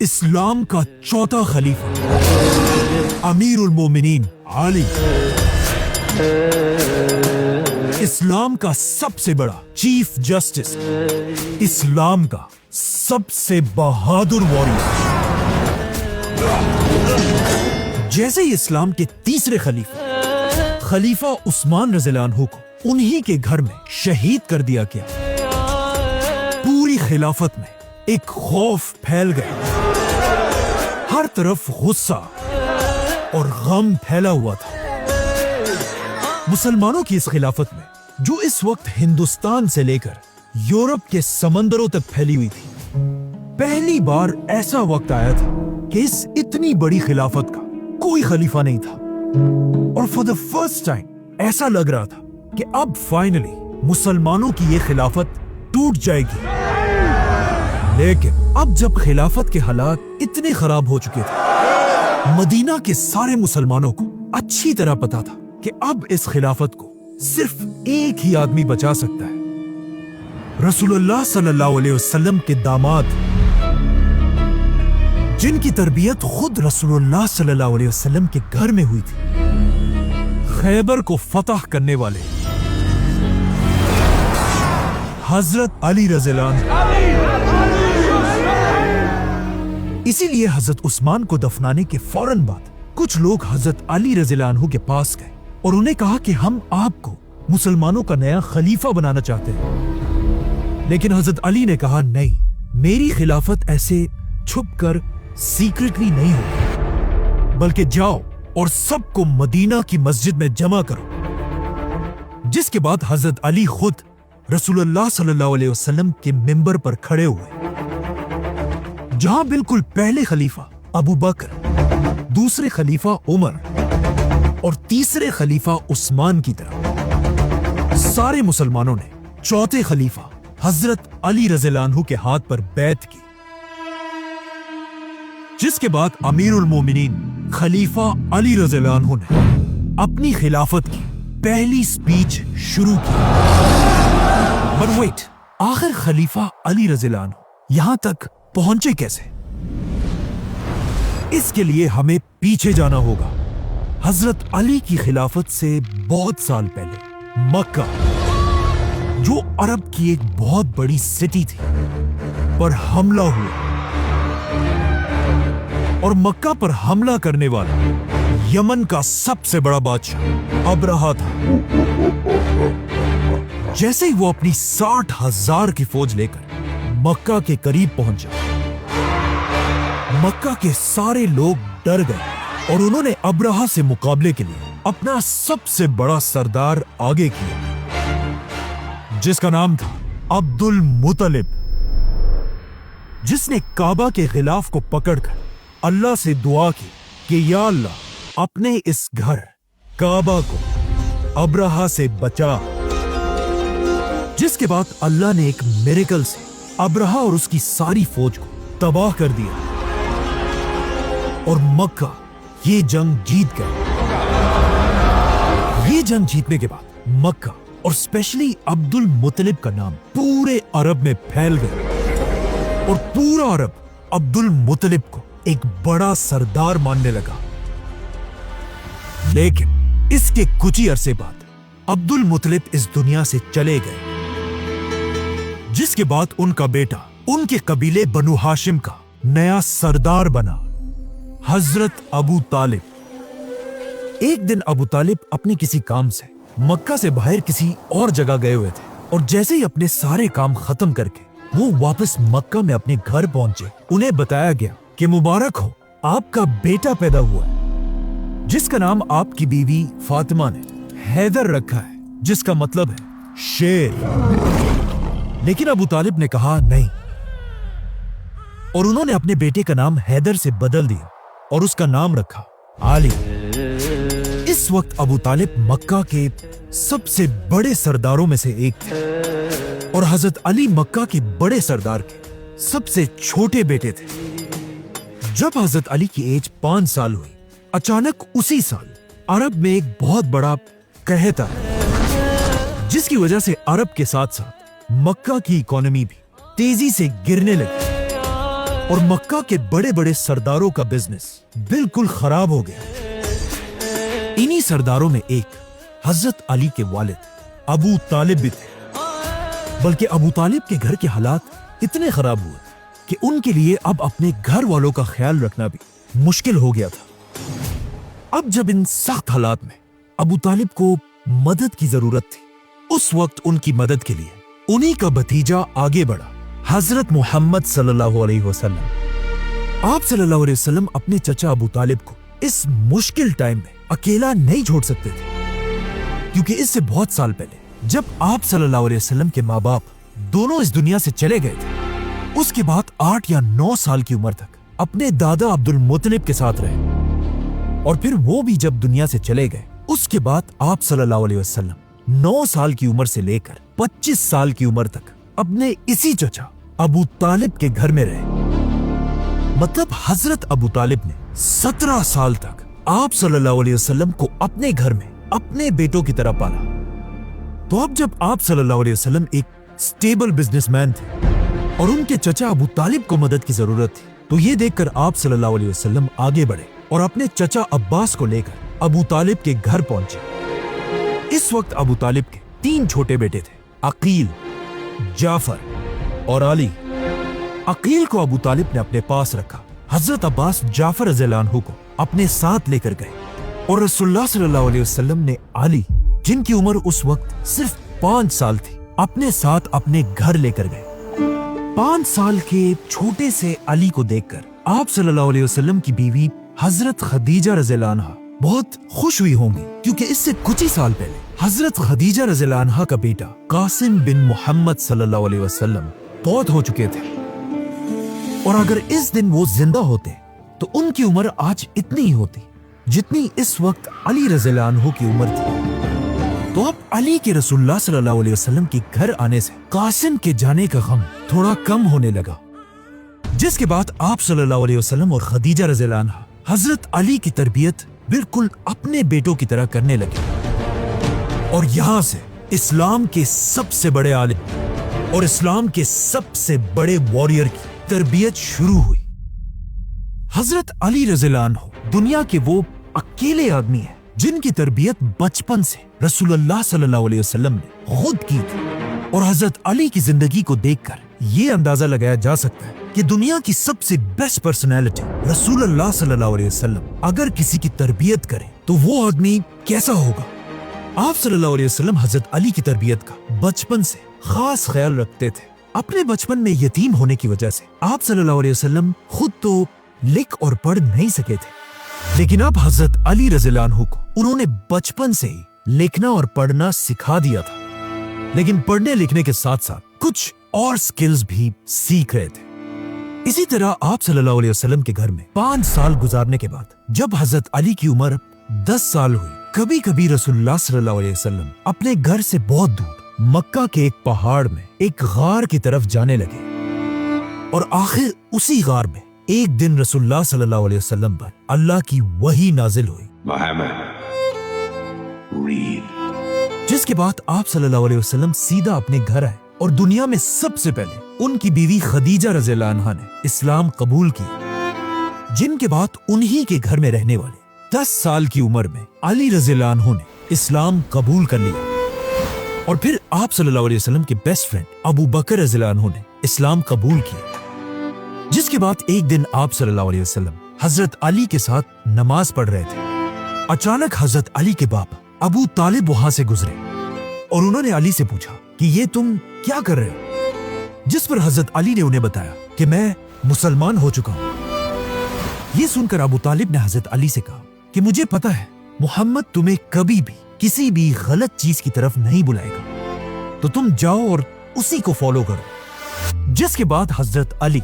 इस्लाम का चौथा खलीफा अमीरुल मोमिनीन अली, इस्लाम का सबसे बड़ा चीफ जस्टिस, इस्लाम का सबसे बहादुर वॉरियर। जैसे ही इस्लाम के तीसरे खलीफा उस्मान रज़ियल्लाहु अन्हु को उन्हीं के घर में शहीद कर दिया गया, पूरी खिलाफत में एक खौफ फैल गया। हर तरफ गुस्सा और गम फैला हुआ था। मुसलमानों की इस खिलाफत में, जो इस वक्त हिंदुस्तान से लेकर यूरोप के समंदरों तक फैली हुई थी, पहली बार ऐसा वक्त आया था कि इस इतनी बड़ी खिलाफत का कोई खलीफा नहीं था। और फॉर द फर्स्ट टाइम ऐसा लग रहा था कि अब फाइनली मुसलमानों की ये खिलाफत टूट जाएगी। लेकिन अब जब खिलाफत के हालात इतने खराब हो चुके थे, मदीना के सारे मुसलमानों को अच्छी तरह पता था कि अब इस खिलाफत को सिर्फ एक ही आदमी बचा सकता है, रसूलुल्लाह सल्लल्लाहु अलैहि वसल्लम के दामाद, जिनकी तरबियत खुद रसूलुल्लाह सल्लल्लाहु अलैहि वसल्लम के घर में हुई थी, खैबर को फतह करने वाले हजरत अली रज़ियल्लाहु अन्हु। इसीलिए हजरत उस्मान को दफनाने के फौरन बाद कुछ लोग हजरत अली रज़ियल्लाहु अन्हु के पास गए और उन्हें कहा कि हम आपको मुसलमानों का नया खलीफा बनाना चाहते हैं। लेकिन हजरत अली ने कहा, नहीं, मेरी खिलाफत ऐसे छुपकर सीक्रेटली नहीं होगी, बल्कि जाओ और सबको मदीना की मस्जिद में जमा करो। जिसके बाद हजरत अली खुद रसूलुल्लाह सल्लल्लाहु अलैहि वसल्लम के मिंबर पर खड़े हुए, जहां बिल्कुल पहले खलीफा अबू बकर, दूसरे खलीफा उमर और तीसरे खलीफा उस्मान की तरह सारे मुसलमानों ने चौथे खलीफा हजरत अली रज़ियल्लाहु अन्हु के हाथ पर बैत की। जिसके बाद अमीरुल मोमिनीन खलीफा अली रज़ियल्लाहु अन्हु ने अपनी खिलाफत की पहली स्पीच शुरू की। बट वेट, आखिर खलीफा अली रज़ियल्लाहु अन्हु यहां तक पहुंचे कैसे? इसके लिए हमें पीछे जाना होगा, हजरत अली की खिलाफत से बहुत साल पहले मक्का, जो अरब की एक बहुत बड़ी सिटी थी, पर हमला हुआ। और मक्का पर हमला करने वाला यमन का सबसे बड़ा बादशाह अबरहा था। जैसे ही वो अपनी 60,000 की फौज लेकर मक्का के करीब पहुंचा, मक्का के सारे लोग डर गए और उन्होंने अबरहा से मुकाबले के लिए अपना सबसे बड़ा सरदार आगे किया, जिसका नाम था अब्दुल मुत्तलिब, जिसने काबा के खिलाफ को पकड़कर अल्लाह से दुआ की कि या अल्लाह, अपने इस घर काबा को अबरहा से बचा। जिसके बाद अल्लाह ने एक मिरेकल से अबरहा और उसकी सारी फौज को तबाह कर दिया और मक्का ये जंग जीत गए। ये जंग जीतने के बाद मक्का और स्पेशली अब्दुल मुत्तलिब का नाम पूरे अरब में फैल गया और पूरा अरब अब्दुल मुत्तलिब को एक बड़ा सरदार मानने लगा। लेकिन इसके कुछ ही अरसे बाद अब्दुल मुत्तलिब इस दुनिया से चले गए, जिसके बाद उनका बेटा उनके कबीले बनु हाशिम का नया सरदार बना, हजरत अबू तालिब। एक दिन अबू तालिब अपने किसी काम से मक्का से बाहर किसी और जगह गए हुए थे और जैसे ही अपने सारे काम खत्म करके वो वापस मक्का में अपने घर पहुंचे, उन्हें बताया गया कि मुबारक हो, आपका बेटा पैदा हुआ है, जिसका नाम आपकी बीवी फातिमा ने हैदर रखा है, जिसका मतलब है शेर। लेकिन अबू तालिब ने कहा नहीं, और उन्होंने अपने बेटे का नाम हैदर से बदल दिया और उसका नाम रखा आली। इस वक्त अबू तालिब मक्का के सबसे बड़े सरदारों में से एक थे और हजरत अली मक्का के बड़े सरदार के सबसे छोटे बेटे थे। जब हजरत अली की एज 5 साल हुई, अचानक उसी साल अरब में एक बहुत बड़ा कहत आया, जिसकी वजह से अरब के साथ साथ मक्का की इकोनॉमी भी तेजी से गिरने लगी। اور مکہ کے بڑے بڑے سرداروں کا بزنس بالکل خراب ہو گیا۔ انہی سرداروں میں ایک حضرت علی کے والد ابو طالب بھی تھے، بلکہ ابو طالب کے گھر کے حالات اتنے خراب ہوئے کہ ان کے لیے اب اپنے گھر والوں کا خیال رکھنا بھی مشکل ہو گیا تھا۔ اب جب ان سخت حالات میں ابو طالب کو مدد کی ضرورت تھی، اس وقت ان کی مدد کے لیے انہی کا بھتیجا آگے بڑھا، حضرت محمد صلی اللہ علیہ وسلم۔ آپ صلی اللہ علیہ وسلم اپنے چچا ابو طالب کو اس مشکل ٹائم میں اکیلا نہیں چھوڑ سکتے تھے، کیونکہ اس سے بہت سال پہلے جب آپ صلی اللہ علیہ وسلم کے ماں باپ دونوں اس دنیا سے چلے گئے تھے، اس کے بعد 8 یا 9 سال کی عمر تک اپنے دادا عبد المطلب کے ساتھ رہے، اور پھر وہ بھی جب دنیا سے چلے گئے، اس کے بعد آپ صلی اللہ علیہ وسلم 9 سال کی عمر سے لے کر 25 سال کی عمر تک اپنے اسی چچا ابو طالب کے گھر میں رہے۔ مطلب حضرت ابو طالب نے 17 سال تک آپ صلی اللہ علیہ وسلم کو اپنے گھر میں اپنے بیٹوں کی طرح پالا۔ تو اب جب آپ صلی اللہ علیہ وسلم ایک سٹیبل بزنس مین تھے اور ان کے چچا ابو طالب کو مدد کی ضرورت تھی، تو یہ دیکھ کر آپ صلی اللہ علیہ وسلم آگے بڑھے اور اپنے چچا عباس کو لے کر ابو طالب کے گھر پہنچے۔ اس وقت ابو طالب کے 3 چھوٹے بیٹے تھے، عقیل، جعفر اور علی۔ عقیل کو ابو طالب نے اپنے پاس رکھا۔ حضرت عباس جعفر رضی اللہ عنہ کو اپنے ساتھ لے کر گئے، اور رسول اللہ صلی اللہ علیہ وسلم نے علی، جن کی عمر اس وقت صرف 5 سال تھی، اپنے ساتھ اپنے گھر لے کر گئے۔ 5 سال کے چھوٹے سے علی کو دیکھ کر آپ صلی اللہ علیہ وسلم کی بیوی حضرت خدیجہ رضی اللہ عنہا بہت خوش ہوئی ہوں گی، کیونکہ اس سے کچھ ہی سال پہلے حضرت خدیجہ رضی اللہ عنہا کا بیٹا قاسم بن محمد صلی اللہ علیہ وسلم فوت ہو چکے تھے، اور اگر اس دن وہ زندہ ہوتے تو ان کی عمر آج اتنی ہی ہوتی جتنی اس وقت علی رضی اللہ عنہ کی عمر تھی۔ تو اب علی کے رسول اللہ صلی اللہ علیہ وسلم کے گھر آنے سے قاسم کے جانے کا غم تھوڑا کم ہونے لگا، جس کے بعد آپ صلی اللہ علیہ وسلم اور خدیجہ رضی اللہ عنہا حضرت علی کی تربیت بالکل اپنے بیٹوں کی طرح کرنے لگے، اور یہاں سے اسلام کے سب سے بڑے عالم اور اسلام کے سب سے بڑے واریر کی تربیت شروع ہوئی۔ حضرت علی رضی اللہ عنہ دنیا کے وہ اکیلے آدمی ہیں جن کی تربیت بچپن سے رسول اللہ صلی اللہ علیہ وسلم نے خود کی تھی، اور حضرت علی کی زندگی کو دیکھ کر یہ اندازہ لگایا جا سکتا ہے کہ دنیا کی سب سے بیسٹ پرسنالٹی رسول اللہ صلی اللہ علیہ وسلم اگر کسی کی تربیت کرے تو وہ آدمی کیسا ہوگا۔ آپ صلی اللہ علیہ وسلم حضرت علی کی تربیت کا بچپن سے خاص خیال رکھتے تھے۔ اپنے بچپن میں یتیم ہونے کی وجہ سے آپ صلی اللہ علیہ وسلم خود تو لکھ اور پڑھ نہیں سکے تھے، لیکن اب حضرت علی رضی اللہ عنہ کو انہوں نے بچپن سے ہی لکھنا اور پڑھنا سکھا دیا تھا، لیکن پڑھنے لکھنے کے ساتھ ساتھ کچھ اور سکلز بھی سیکھ رہے تھے۔ اسی طرح آپ صلی اللہ علیہ وسلم کے گھر میں 5 سال گزارنے کے بعد جب حضرت علی کی عمر 10 سال ہوئی، کبھی کبھی رسول اللہ صلی اللہ علیہ وسلم اپنے گھر سے بہت دور مکہ کے ایک پہاڑ میں ایک غار کی طرف جانے لگے، اور آخر اسی غار میں ایک دن رسول اللہ صلی اللہ علیہ وسلم پر اللہ کی وحی نازل ہوئی، جس کے بعد آپ صلی اللہ علیہ وسلم سیدھا اپنے گھر آئے، اور دنیا میں سب سے پہلے ان کی بیوی خدیجہ رضی اللہ عنہا نے اسلام قبول کی، جن کے بعد انہی کے گھر میں رہنے والے 10 سال کی عمر میں علی رضی اللہ عنہ نے اسلام قبول کر لیا، اور پھر آپ صلی اللہ علیہ وسلم کے بیسٹ فرینڈ ابو بکر رضی اللہ عنہ نے اسلام قبول کیا، جس کے بعد ایک دن آپ صلی اللہ علیہ وسلم حضرت علی کے ساتھ نماز پڑھ رہے تھے۔ اچانک حضرت علی کے باپ ابو طالب وہاں سے گزرے، اور انہوں نے علی سے پوچھا کہ یہ تم کیا کر رہے ہو؟ جس پر حضرت علی نے انہیں بتایا کہ میں مسلمان ہو چکا ہوں۔ یہ سن کر ابو طالب نے حضرت علی سے کہا کہ مجھے پتا ہے محمد تمہیں کبھی بھی کسی بھی غلط چیز کی طرف نہیں بلائے گا، تو تم جاؤ اور اسی کو فالو کرو۔ جس کے بعد حضرت علی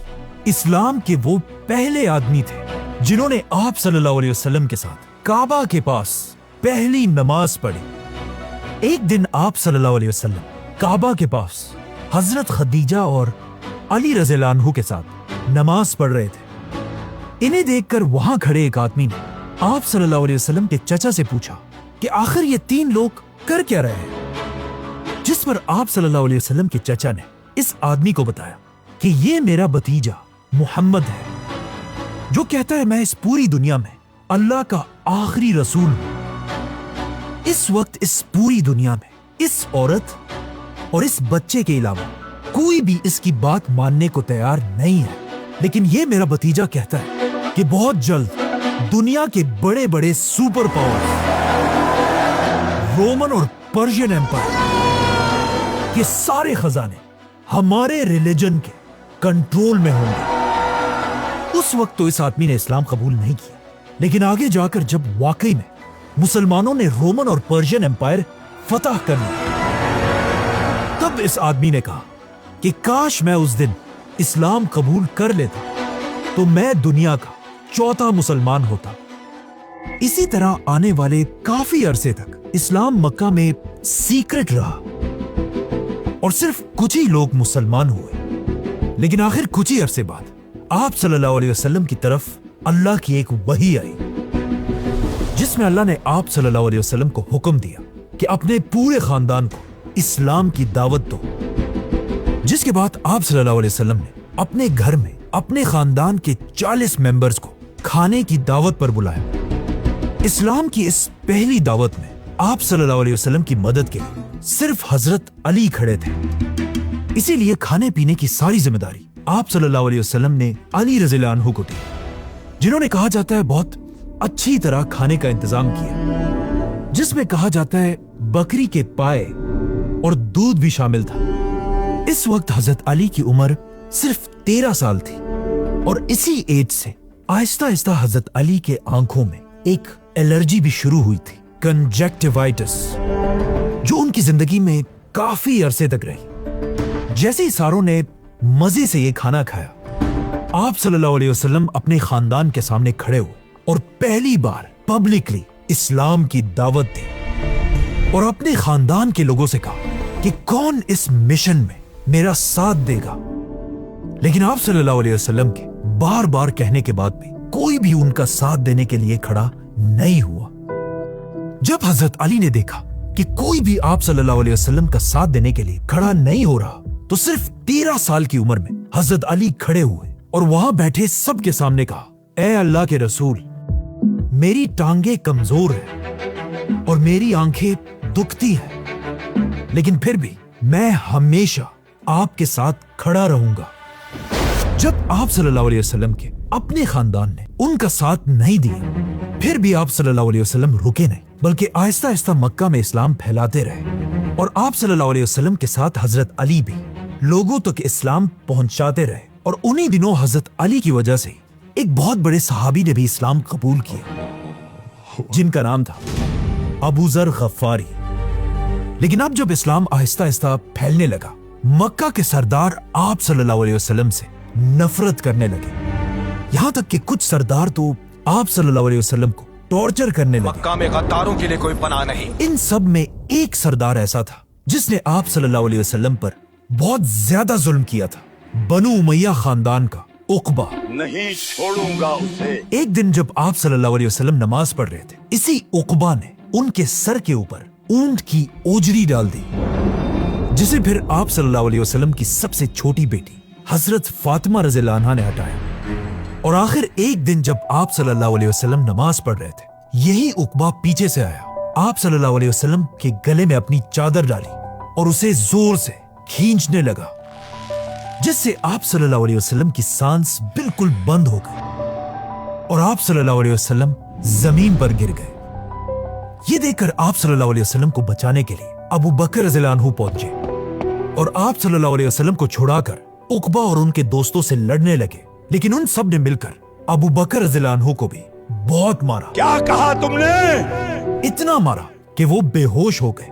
اسلام کے وہ پہلے آدمی تھے جنہوں نے آپ صلی اللہ علیہ وسلم کے ساتھ کعبہ کے پاس پہلی نماز پڑھی۔ ایک دن آپ صلی اللہ علیہ وسلم کعبہ کے پاس حضرت خدیجہ اور علی رضی اللہ عنہ کے ساتھ نماز پڑھ رہے تھے۔ انہیں دیکھ کر وہاں کھڑے ایک آدمی نے آپ صلی اللہ علیہ وسلم کے چچا سے پوچھا کہ آخر یہ 3 لوگ کر کیا رہے ہیں؟ جس پر آپ صلی اللہ علیہ وسلم کے چچا نے اس آدمی کو بتایا کہ یہ میرا بھتیجا मुहम्मद है, जो कहता है मैं इस पूरी दुनिया में अल्लाह का आखिरी रसूल हूं। इस वक्त इस पूरी दुनिया में इस औरत और इस बच्चे के अलावा कोई भी इसकी बात मानने को तैयार नहीं है। लेकिन ये मेरा भतीजा कहता है कि बहुत जल्द दुनिया के बड़े बड़े सुपर पावर्स, रोमन और पर्शियन एम्पायर के सारे खजाने हमारे रिलीजन के कंट्रोल में होंगे। उस वक्त तो इस आदमी ने इस्लाम कबूल नहीं किया, लेकिन आगे जाकर जब वाकई में मुसलमानों ने रोमन और पर्शियन एम्पायर फतह कर लिया, तब इस आदमी ने कहा कि काश मैं उस दिन इस्लाम कबूल कर लेता तो मैं दुनिया का चौथा मुसलमान होता। इसी तरह आने वाले काफी अरसे तक इस्लाम मक्का में सीक्रेट रहा और सिर्फ कुछ ही लोग मुसलमान हुए। लेकिन आखिर कुछ ही अरसे बाद आप सल्लल्लाहु अलैहि वसल्लम की तरफ अल्लाह की एक वही आई, जिसमें अल्लाह ने आप सल्लल्लाहु अलैहि वसल्लम को हुक्म दिया कि अपने पूरे खानदान को इस्लाम की दावत दो। जिसके बाद आप सल्लल्लाहु अलैहि वसल्लम ने अपने घर में अपने खानदान के 40 मेंबर्स को खाने की दावत पर बुलाया। इस्लाम की इस पहली दावत में आप सल्लल्लाहु अलैहि वसल्लम की मदद के लिए सिर्फ हजरत अली खड़े थे। इसीलिए खाने पीने की सारी जिम्मेदारी आप सल्लल्लाहु अलैहि वसल्लम ने अली रज़ियल्लाहु अन्हु को दी, जिन्होंने कहा जाता है बहुत अच्छी तरह खाने का इंतजाम किया, जिसमें कहा जाता है बकरी के पाए और दूध भी शामिल था। इस वक्त हजरत अली की उम्र सिर्फ 13 साल थी और इसी एज से आहिस्ता आहिस्ता हजरत अली के आंखों में एक एलर्जी भी शुरू हुई थी, कंजक्टिवाइटिस, जो उनकी जिंदगी में काफी अरसे तक रही। जैसे ही सारों ने मजे से ये खाना खाया, आप सल्लल्लाहु अलैहि वसल्लम अपने खानदान के सामने खड़े हुए और पहली बार पब्लिकली इस्लाम की दावत दी और अपने खानदान के लोगों से कहा कि कौन इस मिशन में मेरा साथ देगा। लेकिन आप सल्लल्लाहु अलैहि वसल्लम के बार बार कहने के बाद भी कोई भी उनका साथ देने के लिए खड़ा नहीं हुआ। जब हजरत अली ने देखा कि कोई भी आप सल्लल्लाहु अलैहि वसल्लम का साथ देने के लिए खड़ा नहीं हो रहा, तो सिर्फ 13 साल की उम्र में हजरत अली खड़े हुए और वहां बैठे सबके सामने कहा, ऐ अल्लाह के रसूल, मेरी टांगे कमजोर है और मेरी आंखें दुखती है, लेकिन फिर भी मैं हमेशा आपके साथ खड़ा रहूंगा। जब आप सल्लल्लाहु अलैहि वसल्लम के अपने खानदान ने उनका साथ नहीं दिया, फिर भी आप सल्लल्लाहु अलैहि वसल्लम रुके नहीं, बल्कि आहिस्ता आहिस्ता मक्का में इस्लाम फैलाते रहे और आप सल्लल्लाहु अलैहि वसल्लम के साथ हजरत अली भी लोगों तक इस्लाम पहुंचाते रहे। और उन्हीं दिनों हजरत अली की वजह से एक बहुत बड़े सहाबी ने भी इस्लाम कबूल किया, जिनका नाम था अबू जर गफ्फारी। लेकिन अब जब इस्लाम आहिस्ता आहिस्ता फैलने लगा, मक्का के सरदार आप सल्लल्लाहु अलैहि वसल्लम से नफरत करने लगे। यहां तक कि कुछ सरदार तो आप सल्लल्लाहु अलैहि वसल्लम को टॉर्चर करने लगे। मक्का में गद्दारों के लिए कोई पनाह नहीं। इन सब में एक सरदार ऐसा था जिसने आप सल्लल्लाहु अलैहि वसल्लम पर बहुत ज्यादा जुल्म किया था, बनु उमैया खानदान का उकबा। नहीं छोड़ूंगा उसे। एक दिन जब आप सल्लल्लाहु अलैहि वसल्लम नमाज पढ़ रहे थे, इसी उकबा ने उनके सर के ऊपर ऊंट की ओजरी डाल दी, जिसे फिर आप सल्लल्लाहु अलैहि वसल्लम की सबसे छोटी बेटी हजरत फातिमा रज़ियल्लाहु अन्हा ने हटाया। और आखिर एक दिन जब आप सल्लल्लाहु अलैहि वसल्लम नमाज पढ़ रहे थे, यही उकबा पीछे से आया, आप सल्लल्लाहु अलैहि वसल्लम के गले में अपनी चादर डाली और उसे जोर से खींचने लगा, जिससे आप सल्लल्लाहु अलैहि वसल्लम की सांस बिल्कुल बंद हो गई और आप सल्लल्लाहु अलैहि वसल्लम जमीन पर गिर गए। ये देखकर आप सल्लल्लाहु अलैहि वसल्लम को बचाने के लिए अबू बकर रज़ियल्लाहु अन्हु पहुंचे और आप सल्लल्लाहु अलैहि वसल्लम को छुड़ाकर उकबा और उनके दोस्तों से लड़ने लगे। लेकिन उन सब ने मिलकर अबू बकर रज़ियल्लाहु अन्हु को भी बहुत मारा। क्या कहा तुमने? इतना मारा कि वो बेहोश हो गए।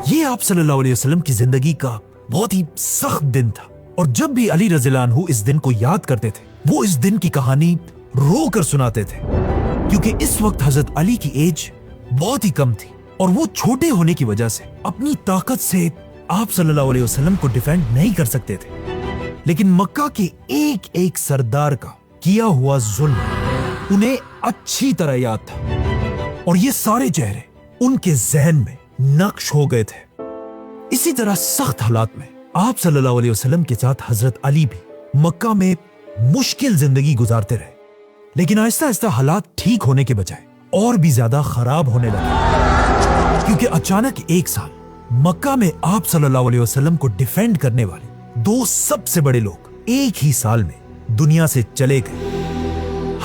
ये आप सल्लल्लाहु अलैहि वसल्लम की जिंदगी का बहुत ही सख्त दिन था और जब भी अली रज़ियल्लाहु अन्हु इस दिन को याद करते थे, वो इस दिन की कहानी रो कर सुनाते थे, क्योंकि इस वक्त हजरत अली की एज बहुत ही कम थी और वो छोटे होने की वजह से अपनी ताकत से आप सल्लल्लाहु अलैहि वसल्लम को डिफेंड नहीं कर सकते थे। लेकिन मक्का के एक एक सरदार का किया हुआ जुल्म उन्हें अच्छी तरह याद था और ये सारे चेहरे उनके जहन में नक्श हो गए थे। इसी तरह सख्त हालात में आप सल्लल्लाहु अलैहि वसल्लम के साथ हजरत अली भी मक्का में मुश्किल जिंदगी गुजारते रहे, लेकिन आहिस्ता आहिस्ता हालात ठीक होने के बजाय और भी ज्यादा खराब होने लगे, क्योंकि अचानक एक साल मक्का में आप सल्लल्लाहु अलैहि वसल्लम को डिफेंड करने वाले दो सबसे बड़े लोग एक ही साल में दुनिया से चले गए।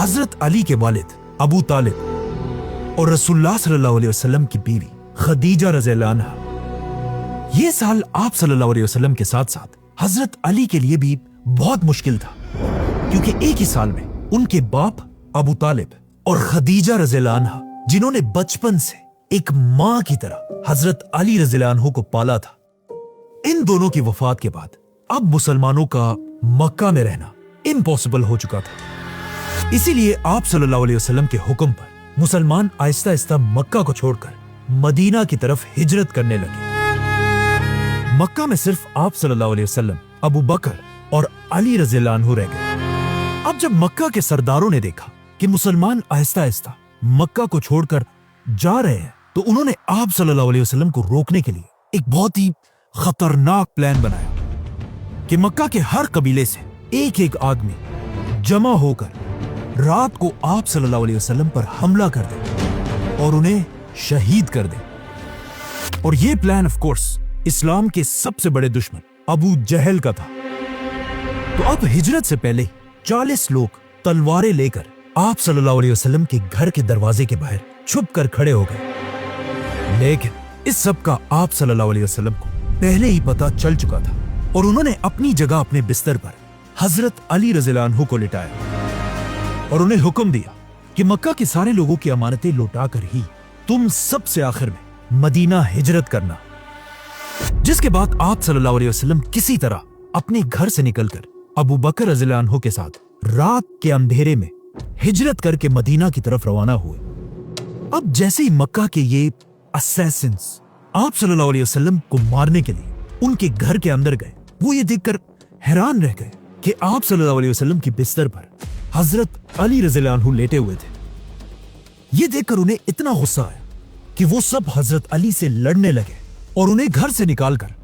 हजरत अली के वालिद अबू तालिब और रसूलुल्लाह सल्लल्लाहु अलैहि वसल्लम की बीवी खदीजा रज़ियल्लाहु अन्हा। ये साल आप सल्लल्लाहु अलैहि वसल्लम के साथ साथ हजरत अली के लिए भी बहुत मुश्किल था, क्योंकि एक ही साल में उनके बाप अबू तालिब और खदीजा रज़ियल्लाहु अन्हा, जिन्होंने बचपन से एक मां की तरह हजरत अली रज़ियल्लाहु अन्हु को पाला था, इन दोनों की वफात के बाद अब मुसलमानों का मक्का में रहना इम्पॉसिबल हो चुका था। इसीलिए आप सल्लल्लाहु अलैहि वसल्लम के हुक्म पर मुसलमान आहिस्ता आहिस्ता मक्का को छोड़कर मदीना की तरफ हिजरत करने लगे। मक्का में सिर्फ आप सल्लल्लाहु अलैहि वसल्लम, अबू बकर और अली रज़ियल्लाहु अन्हु रह गए। अब जब मक्का के सरदारों ने देखा कि मुसलमान आहिस्ता आहिस्ता मक्का को छोड़कर जा रहे हैं, तो उन्होंने आप सल्लल्लाहु अलैहि वसल्लम को रोकने के लिए एक बहुत ही खतरनाक प्लान बनाया कि मक्का के हर कबीले से एक एक आदमी जमा होकर रात को आप सल्लल्लाहु अलैहि वसल्लम पर हमला कर दे और उन्हें शहीद कर दे। और यह प्लान ऑफ कोर्स इस्लाम के सबसे बड़े दुश्मन अबू जहल का था। तो अब हिजरत से पहले 40 लोग तलवारें लेकर आप सल्लल्लाहु अलैहि वसल्लम के घर के दरवाजे के बाहर छुप कर खड़े हो गए। लेकिन इस सब का आप सल्लल्लाहु अलैहि वसल्लम को पहले ही पता चल चुका था और उन्होंने अपनी जगह अपने बिस्तर पर हजरत अली रज़ियल्लाहु अन्हु को लिटाया और उन्हें हुक्म दिया कि मक्का के सारे लोगों की अमानतें लौटाकर ही तुम सबसे आखिर में मदीना हिजरत करना। जिसके बाद आप सल्लल्लाहु अलैहि वसल्लम किसी तरह अपने घर से निकलकर अबू बकर रज़ियल्लाहु अन्हु के साथ रात के अंधेरे में हिजरत करके मदीना की तरफ रवाना हुए। अब जैसे ही मक्का के ये असैसिन्स आप सल्लल्लाहु अलैहि वसल्लम को मारने के लिए उनके घर के अंदर गए, वो ये देखकर हैरान रह गए कि आप सल्लल्लाहु अलैहि वसल्लम की बिस्तर पर हजरत अली रज़ियल्लाहु अन्हु लेटे हुए थे। ये देखकर उन्हें इतना गुस्सा आया कि वो सब हजरत अली से लड़ने लगे और उन्हें घर से निकालकर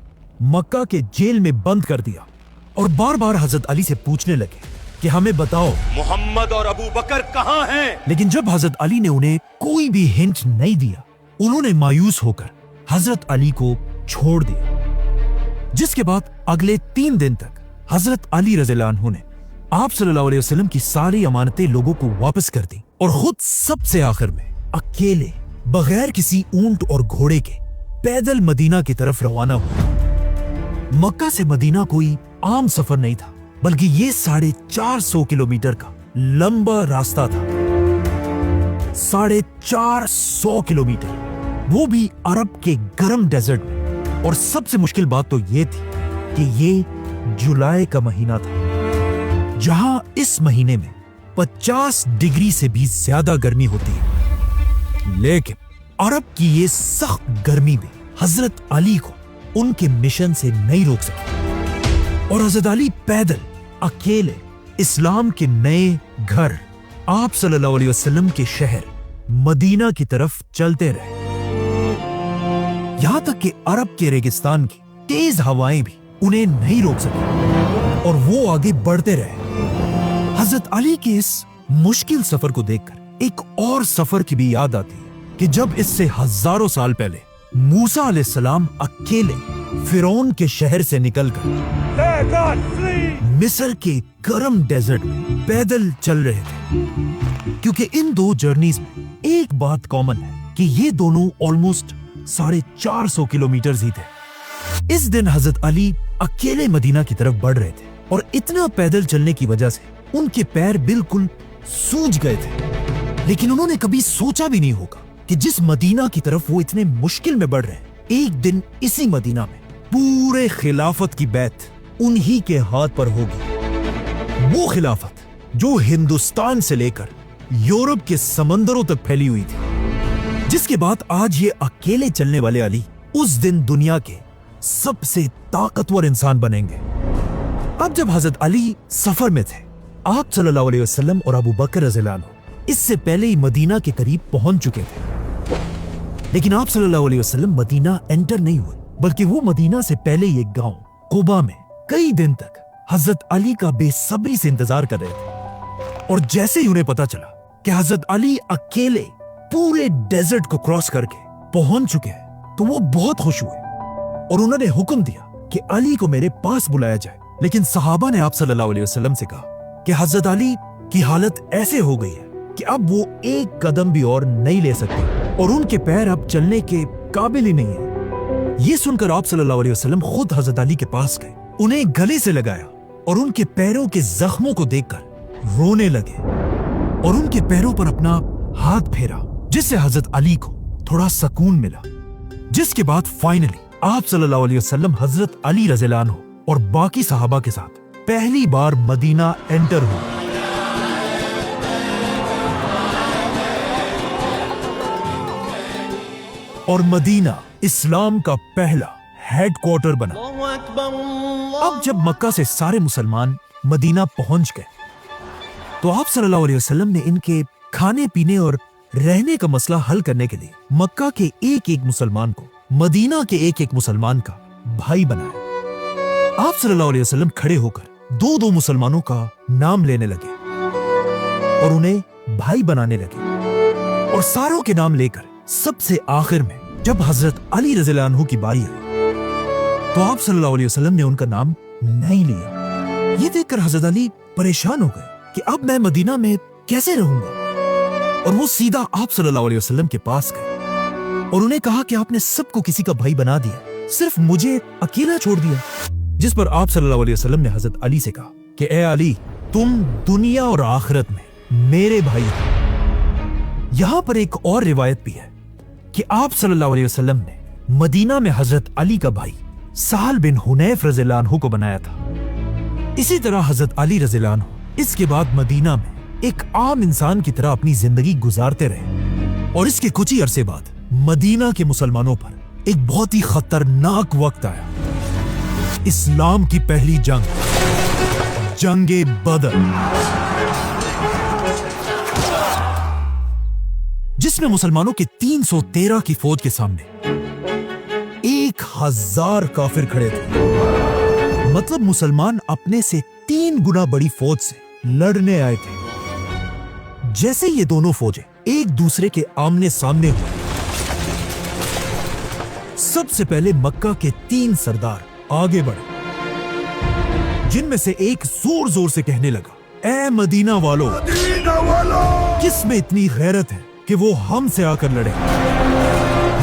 मक्का के जेल में बंद कर दिया और बार बार हजरत अली से पूछने लगे कि हमें बताओ मोहम्मद और अबू बकर कहाँ हैं? लेकिन जब हजरत अली ने उन्हें कोई भी हिंट नहीं दिया, उन्होंने मायूस होकर हजरत अली को छोड़ दिया। जिसके बाद अगले 3 दिन तक हजरत अली रज़ियल्लाहु अन्हु ने आप सल्लल्लाहु अलैहि वसल्लम की सारी अमानतें लोगों को वापस कर दी और खुद सबसे आखिर में अकेले बगैर किसी ऊंट और घोड़े के पैदल मदीना की तरफ रवाना हुए। मक्का से मदीना कोई आम सफर नहीं था, बल्कि ये 450 किलोमीटर का लंबा रास्ता था। 450 किलोमीटर, वो भी अरब के गर्म डेजर्ट में। और सबसे मुश्किल बात तो ये थी कि ये जुलाई का महीना था, जहां इस महीने में 50 डिग्री से भी ज्यादा गर्मी होती है। लेकिन अरब की ये सख्त गर्मी भी हजरत अली को उनके मिशन से नहीं रोक सकी और हजरत अली पैदल अकेले इस्लाम के नए घर आप सल्लल्लाहु अलैहि वसल्लम के शहर मदीना की तरफ चलते रहे। यहां तक कि अरब के रेगिस्तान की तेज हवाएं भी उन्हें नहीं रोक सकी और वो आगे बढ़ते रहे। हजरत अली के इस मुश्किल सफर को देखकर एक और सफर की भी याद आती है कि जब इससे हजारों साल पहले मूसा अलैहिस्सलाम अकेले फिरौन के शहर से निकलकर मिस्र के गर्म डेजर्ट में पैदल चल रहे थे। क्योंकि इन दो जर्नीज में एक बात कॉमन है कि ये दोनों ऑलमोस्ट 450 किलोमीटर ही थे। इस दिन हजरत अली अकेले मदीना की तरफ बढ़ रहे थे और इतना पैदल चलने की वजह से उनके पैर बिल्कुल सूज गए थे। लेकिन उन्होंने कभी सोचा भी नहीं होगा कि जिस मदीना की तरफ वो इतने मुश्किल में बढ़ रहे हैं, एक दिन इसी मदीना में पूरे खिलाफत की बैत उन्हीं के हाथ पर होगी। वो खिलाफत जो हिंदुस्तान से लेकर यूरोप के समंदरों तक फैली हुई थी, जिसके बाद आज ये अकेले चलने वाले अली उस दिन दुनिया के सबसे ताकतवर इंसान बनेंगे। अब जब हजरत अली सफर में थे, आप सल्लल्लाहु अलैहि वसल्लम और अबू बकर रज़ियल्लाहु अन्हु इससे पहले ही मदीना के करीब पहुंच चुके थे। लेकिन आप सल्लल्लाहु अलैहि वसल्लम मदीना एंटर नहीं हुए, बल्कि वो मदीना से पहले ही एक गांव कुबा में कई दिन तक हजरत अली का बेसब्री से इंतजार कर रहे थे। और जैसे ही उन्हें पता चला कि हजरत अली अकेले पूरे डेजर्ट को क्रॉस करके पहुंच चुके हैं, तो वो बहुत खुश हुए और उन्होंने हुक्म दिया कि अली को मेरे पास बुलाया जाए। लेकिन सहाबा ने आप सल्लल्लाहु अलैहि वसल्लम से कहा कि हजरत अली की हालत ऐसे हो गई है कि अब वो एक कदम भी और नहीं ले सकते और उनके पैर अब चलने के काबिल ही नहीं है। ये सुनकर आप सल्लल्लाहु अलैहि वसल्लम खुद हजरत अली के पास गए, उन्हें गले से लगाया और उनके पैरों के जख्मों को देखकर रोने लगे और उनके पैरों पर अपना हाथ फेरा, जिससे हजरत अली को थोड़ा सुकून मिला। जिसके बाद फाइनली आप सल्लल्लाहु अलैहि वसल्लम हजरत अली रज़ियल्लाहु अन्हु और बाकी सहाबा के साथ पहली बार मदीना एंटर हुए। और मदीना इस्लाम का पहला हेडक्वार्टर बना। अब जब मक्का से सारे मुसलमान मदीना पहुंच गए, तो आप सल्लल्लाहु अलैहि वसल्लम ने इनके खाने पीने और रहने का मसला हल करने के लिए मक्का के एक एक मुसलमान को मदीना के एक एक मुसलमान का भाई बनाया। आप सल्लल्लाहु अलैहि वसल्लम खड़े होकर दो दो मुसलमानों का नाम लेने लगे और उन्हें भाई बनाने लगे। और सारों के नाम लेकर सबसे आखिर में जब हजरत अली रज़ियल्लाहु अन्हु की बारी आई, तो आप सल्लल्लाहु अलैहि वसल्लम ने उनका नाम नहीं लिया। ये देखकर हजरत अली परेशान हो गए कि अब मैं मदीना में कैसे रहूंगा। और वो सीधा आप सल्लल्लाहु अलैहि वसल्लम के पास गए और उन्हें कहा कि आपने सबको किसी का भाई बना दिया, सिर्फ मुझे अकेला छोड़ दिया। जिस पर आप सल्लल्लाहु अलैहि वसल्लम ने हजरत अली से कहा कि ए अली, तुम दुनिया और आखिरत में मेरे भाई हो। यहां पर एक और रिवायत भी है कि आप सल्लल्लाहु अलैहि वसल्लम ने मदीना में हजरत अली का भाई साल बिन हुनैफ रज़ियल्लाहु अन्हु को बनाया था। इसी तरह हजरत अली रज़ियल्लाहु अन्हु इसके बाद मदीना में एक आम इंसान की तरह अपनी जिंदगी गुजारते रहे। और इसके कुछ ही अरसे बाद मदीना के मुसलमानों पर एक बहुत ही खतरनाक वक्त आया। इस्लाम की पहली जंग, जंगे बदर, जिसमें मुसलमानों के 313 की फौज के सामने 1000 काफिर खड़े थे। मतलब मुसलमान अपने से 3 गुना बड़ी फौज से लड़ने आए थे। जैसे ये दोनों फौजें एक दूसरे के आमने सामने हुए, सबसे पहले मक्का के 3 सरदार आगे बढ़े, जिनमें से एक जोर जोर से कहने लगा, ए मदीना वालों, किस में इतनी गैरत है कि वो हमसे आकर लड़े।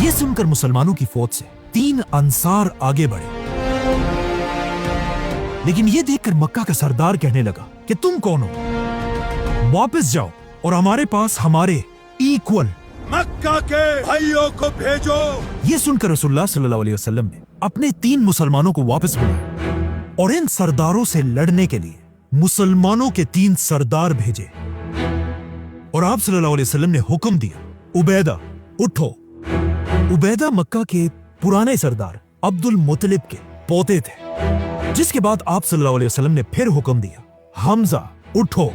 ये सुनकर मुसलमानों की फौज से 3 अंसार आगे बढ़े। लेकिन ये देखकर मक्का का सरदार कहने लगा कि तुम कौन हो, वापस जाओ और हमारे पास हमारे इक्वल मक्का के भाइयों को भेजो। ये सुनकर रसूलुल्लाह सल्लल्लाहु अलैहि वसल्लम ने अपने 3 मुसलमानों को वापस बुलाया और इन सरदारों से लड़ने के लिए मुसलमानों के 3 सरदार भेजे। और आप सल्लल्लाहु अलैहि वसल्लम ने हुक्म दिया, उबैदा उठो। उबैदा मक्का के पुराने सरदार अब्दुल मुत्तलिब के पोते थे। जिसके बाद आप सल्लल्लाहु अलैहि वसल्लम ने फिर हुक्म दिया, हमजा उठो।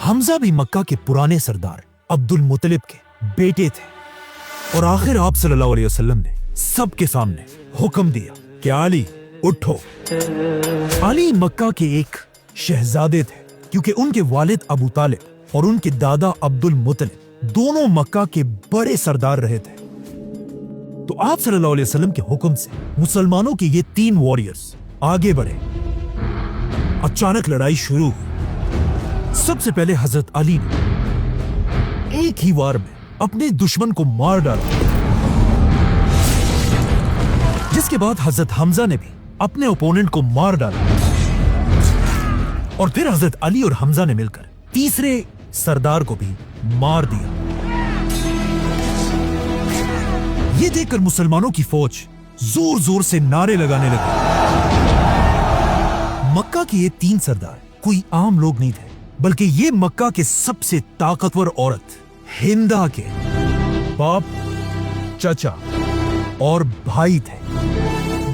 हमजा भी मक्का के पुराने सरदार अब्दुल मुत्तलिब के बेटे थे। और आखिर आप सल्लल्लाहु अलैहि वसल्लम ने सबके सामने हुक्म दिया कि अली उठो। अली मक्का के एक शहजादे थे, क्योंकि उनके वालिद अबू तालिब और उनके दादा अब्दुल मुत्तलिब दोनों मक्का के बड़े सरदार रहे थे। तो आप सल्लल्लाहु अलैहि वसल्लम के हुक्म से मुसलमानों के ये 3 वॉरियर्स आगे बढ़े। अचानक लड़ाई शुरू हुई। सबसे पहले हजरत अली ने एक ही वार में अपने दुश्मन को मार डाला, जिसके बाद हजरत हमजा ने भी अपने ओपोनेंट को मार डाला। और फिर हजरत अली और हमजा ने मिलकर तीसरे सरदार को भी मार दिया। ये देखकर मुसलमानों की फौज जोर जोर से नारे लगाने लगी। मक्का के ये 3 सरदार कोई आम लोग नहीं थे, बल्कि ये मक्का के सबसे ताकतवर औरत हिंदा के बाप, चाचा और भाई थे।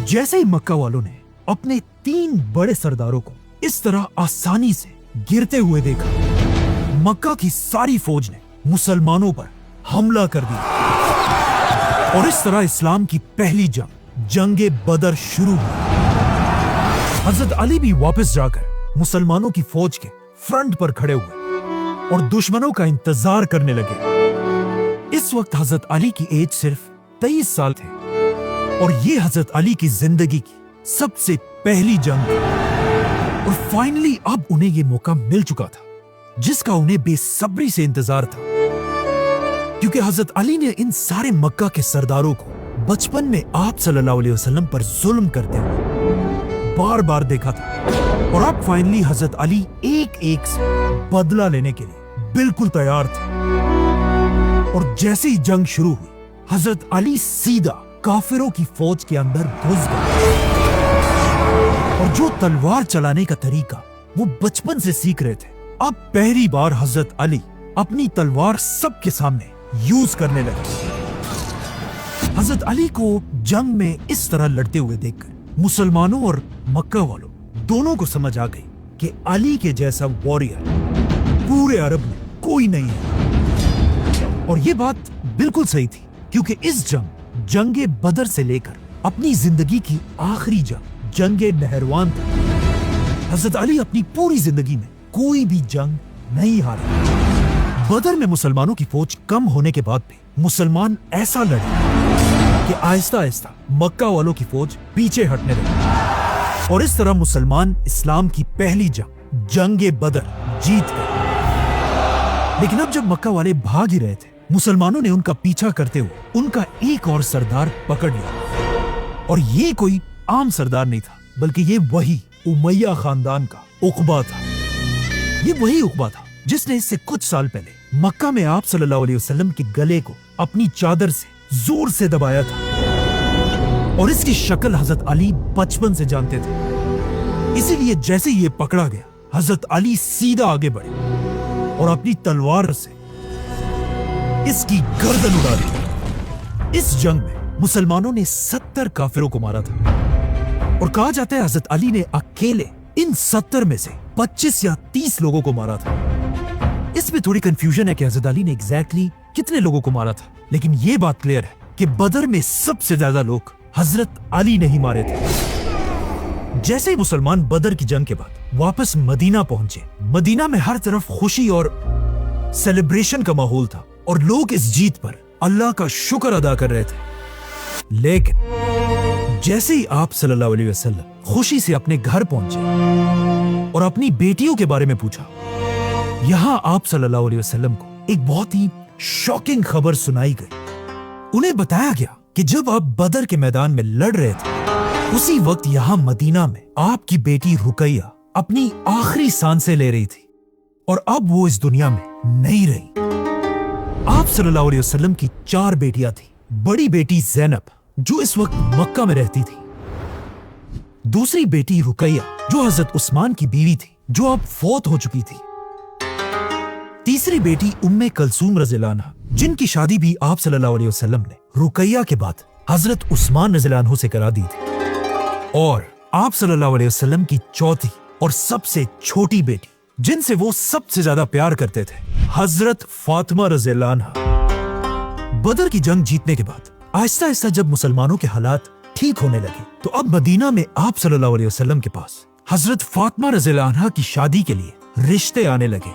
जैसे ही मक्का वालों ने अपने 3 बड़े सरदारों को इस तरह आसानी से गिरते हुए देखा, मक्का की सारी फौज ने मुसलमानों पर हमला कर दिया। और इस तरह इस्लाम की पहली जंग, जंगे बदर शुरू हुई। हजरत अली भी वापस जाकर मुसलमानों की फौज के फ्रंट पर खड़े हुए और दुश्मनों का इंतजार करने लगे। इस वक्त हजरत अली की एज सिर्फ 23 साल थे और ये हजरत अली की जिंदगी की सबसे पहली जंग थी। और फाइनली अब उन्हें ये मौका मिल चुका था जिसका उन्हें बेसब्री से इंतजार था, क्योंकि हजरत अली ने इन सारे मक्का के सरदारों को बचपन में आप सल्लल्लाहु अलैहि वसल्लम पर जुल्म करते हुए बार बार देखा था। और अब फाइनली हजरत अली एक एक से बदला लेने के लिए बिल्कुल तैयार थे। और जैसे ही जंग शुरू हुई, हजरत अली सीधा काफिरों की फौज के अंदर घुस गए और जो तलवार चलाने का तरीका वो बचपन से सीख रहे थे, अब पहली बार हजरत अली अपनी तलवार सबके सामने यूज करने लगे। हजरत अली को जंग में इस तरह लड़ते हुए देखकर मुसलमानों और मक्का वालों दोनों को समझ आ गई कि अली के जैसा वॉरियर पूरे अरब में कोई नहीं है। और ये बात बिल्कुल सही थी, क्योंकि इस जंगे बदर से लेकर अपनी जिंदगी की आखिरी जंगे नहरवान तक हजरत अली अपनी पूरी जिंदगी में कोई भी जंग नहीं हारे। बदर में मुसलमानों की फौज कम होने के बाद भी मुसलमान ऐसा लड़े कि आहिस्ता आहिस्ता मक्का वालों की फौज पीछे हटने लगी और इस तरह मुसलमान इस्लाम की पहली जंगे बदर जीत गए। लेकिन अब जब मक्का वाले भाग ही रहे थे, मुसलमानों ने उनका पीछा करते हुए उनका एक और सरदार पकड़ लिया। और ये कोई आम सरदार नहीं था, बल्कि ये वही उमैया खानदान का उकबा था। ये वही उकबा था जिसने इससे कुछ साल पहले मक्का में आप सल्लल्लाहु अलैहि वसल्लम के गले को अपनी चादर से जोर से दबाया था। और इसकी शक्ल हजरत अली बचपन से जानते थे। इसीलिए जैसे ये पकड़ा गया, हजरत अली सीधा आगे बढ़े और अपनी तलवार से इसकी गर्दन उड़ा दी। इस जंग में मुसलमानों ने 70 काफिरों को मारा था और कहा जाता है हजरत अली ने अकेले इन 70 में से 25 या 30 लोगों को मारा था। इसमें थोड़ी कंफ्यूजन है कि हजरत अली ने एग्जैक्टली कितने लोगों को मारा था, लेकिन यह बात क्लियर है कि बदर में सबसे ज्यादा लोग हजरत अली ने ही मारे थे। जैसे ही मुसलमान बदर की जंग के बाद वापस मदीना पहुंचे, मदीना में हर तरफ खुशी और सेलिब्रेशन का माहौल था और लोग इस जीत पर अल्लाह का शुक्र अदा कर रहे थे। लेकिन जैसे ही आप सल्लल्लाहु अलैहि वसल्लम खुशी से अपने घर पहुंचे और अपनी बेटियों के बारे में पूछा, यहां आप सल्लल्लाहु अलैहि वसल्लम को एक बहुत ही शॉकिंग खबर सुनाई गई। उन्हें बताया गया कि जब आप बदर के मैदान में लड़ रहे थे, उसी वक्त यहां मदीना में आपकी बेटी रुकैया अपनी आखिरी सांसें ले रही थी और अब वो इस दुनिया में नहीं रही। आप सल्लल्लाहु अलैहि वसल्लम की 4 बेटियां थी। बड़ी बेटी ज़ैनब जो इस वक्त मक्का में रहती थी, दूसरी बेटी रुकैया जो हजरत उस्मान की बीवी थी जो अब फौत हो चुकी थी, तीसरी बेटी उम्मे कलसूम रज़ियल्लाहु अन्हा जिनकी शादी भी आप सल्लल्लाहु अलैहि वसल्लम ने रुकैया के बाद हजरत उस्मान रज़ियल्लाहु अन्हु से करा दी थी, और आप सल्लल्लाहु अलैहि वसल्लम की चौथी और सबसे छोटी बेटी जिनसे वो सबसे ज्यादा प्यार करते थे, हजरत फातिमा रज़ियल्लाहु अन्हा। बदर की जंग जीतने के बाद आहिस्ता आहिस्ता जब मुसलमानों के हालात ठीक होने लगे, तो अब मदीना में आप सल्लल्लाहु अलैहि वसल्लम के पास हजरत फातिमा रज़ियल्लाहु अन्हा की शादी के लिए रिश्ते आने लगे,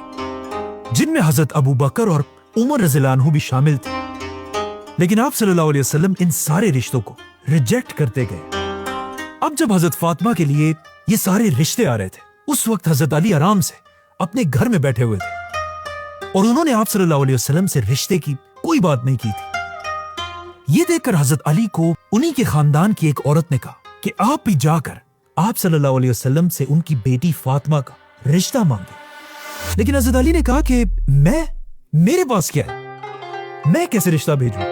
जिनमें हजरत अबू बकर और उमर रज़ियल्लाहु अन्हु भी शामिल थे। लेकिन आप सल्लल्लाहु अलैहि वसल्लम इन सारे रिश्तों को रिजेक्ट करते गए। अब जब हजरत फातिमा के लिए ये सारे रिश्ते आ रहे थे, उस वक्त हजरत अली आराम से अपने घर में बैठे हुए थे और उन्होंने आप सल्लल्लाहु अलैहि वसल्लम से रिश्ते की कोई बात नहीं की थी। ये देखकर हजरत अली को उन्हीं के खानदान की एक औरत ने कहा कि आप भी जाकर आप सल्लल्लाहु अलैहि वसल्लम से उनकी बेटी फातिमा का रिश्ता मांगे। लेकिन हजरत अली ने कहा कि मेरे पास क्या है, मैं कैसे रिश्ता भेजूं?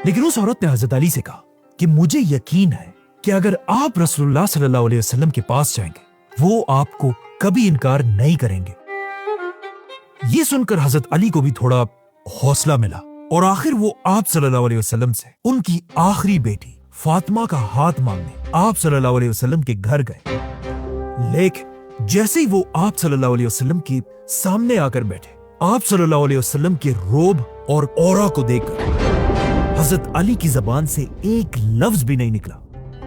लेकिन उस औरत ने हजरत अली से कहा कि मुझे यकीन है कि अगर आप रसूलुल्लाह सल्लल्लाहु अलैहि वसल्लम के पास जाएंगे, वो आपको कभी इनकार नहीं करेंगे। ये सुनकर हजरत अली को भी थोड़ा हौसला मिला और आखिर वो आप सल्लल्लाहु अलैहि वसल्लम से उनकी आखिरी बेटी फातिमा का हाथ मांगने आप सल्लल्लाहु अलैहि वसल्लम के घर गए। लेकिन जैसे ही वो आप सल्लल्लाहु अलैहि वसल्लम के सामने आकर बैठे, आप सल्लल्लाहु अलैहि वसल्लम के रोब और औरा को देखकर हजरत अली की जबान से एक लफ्ज भी नहीं निकला।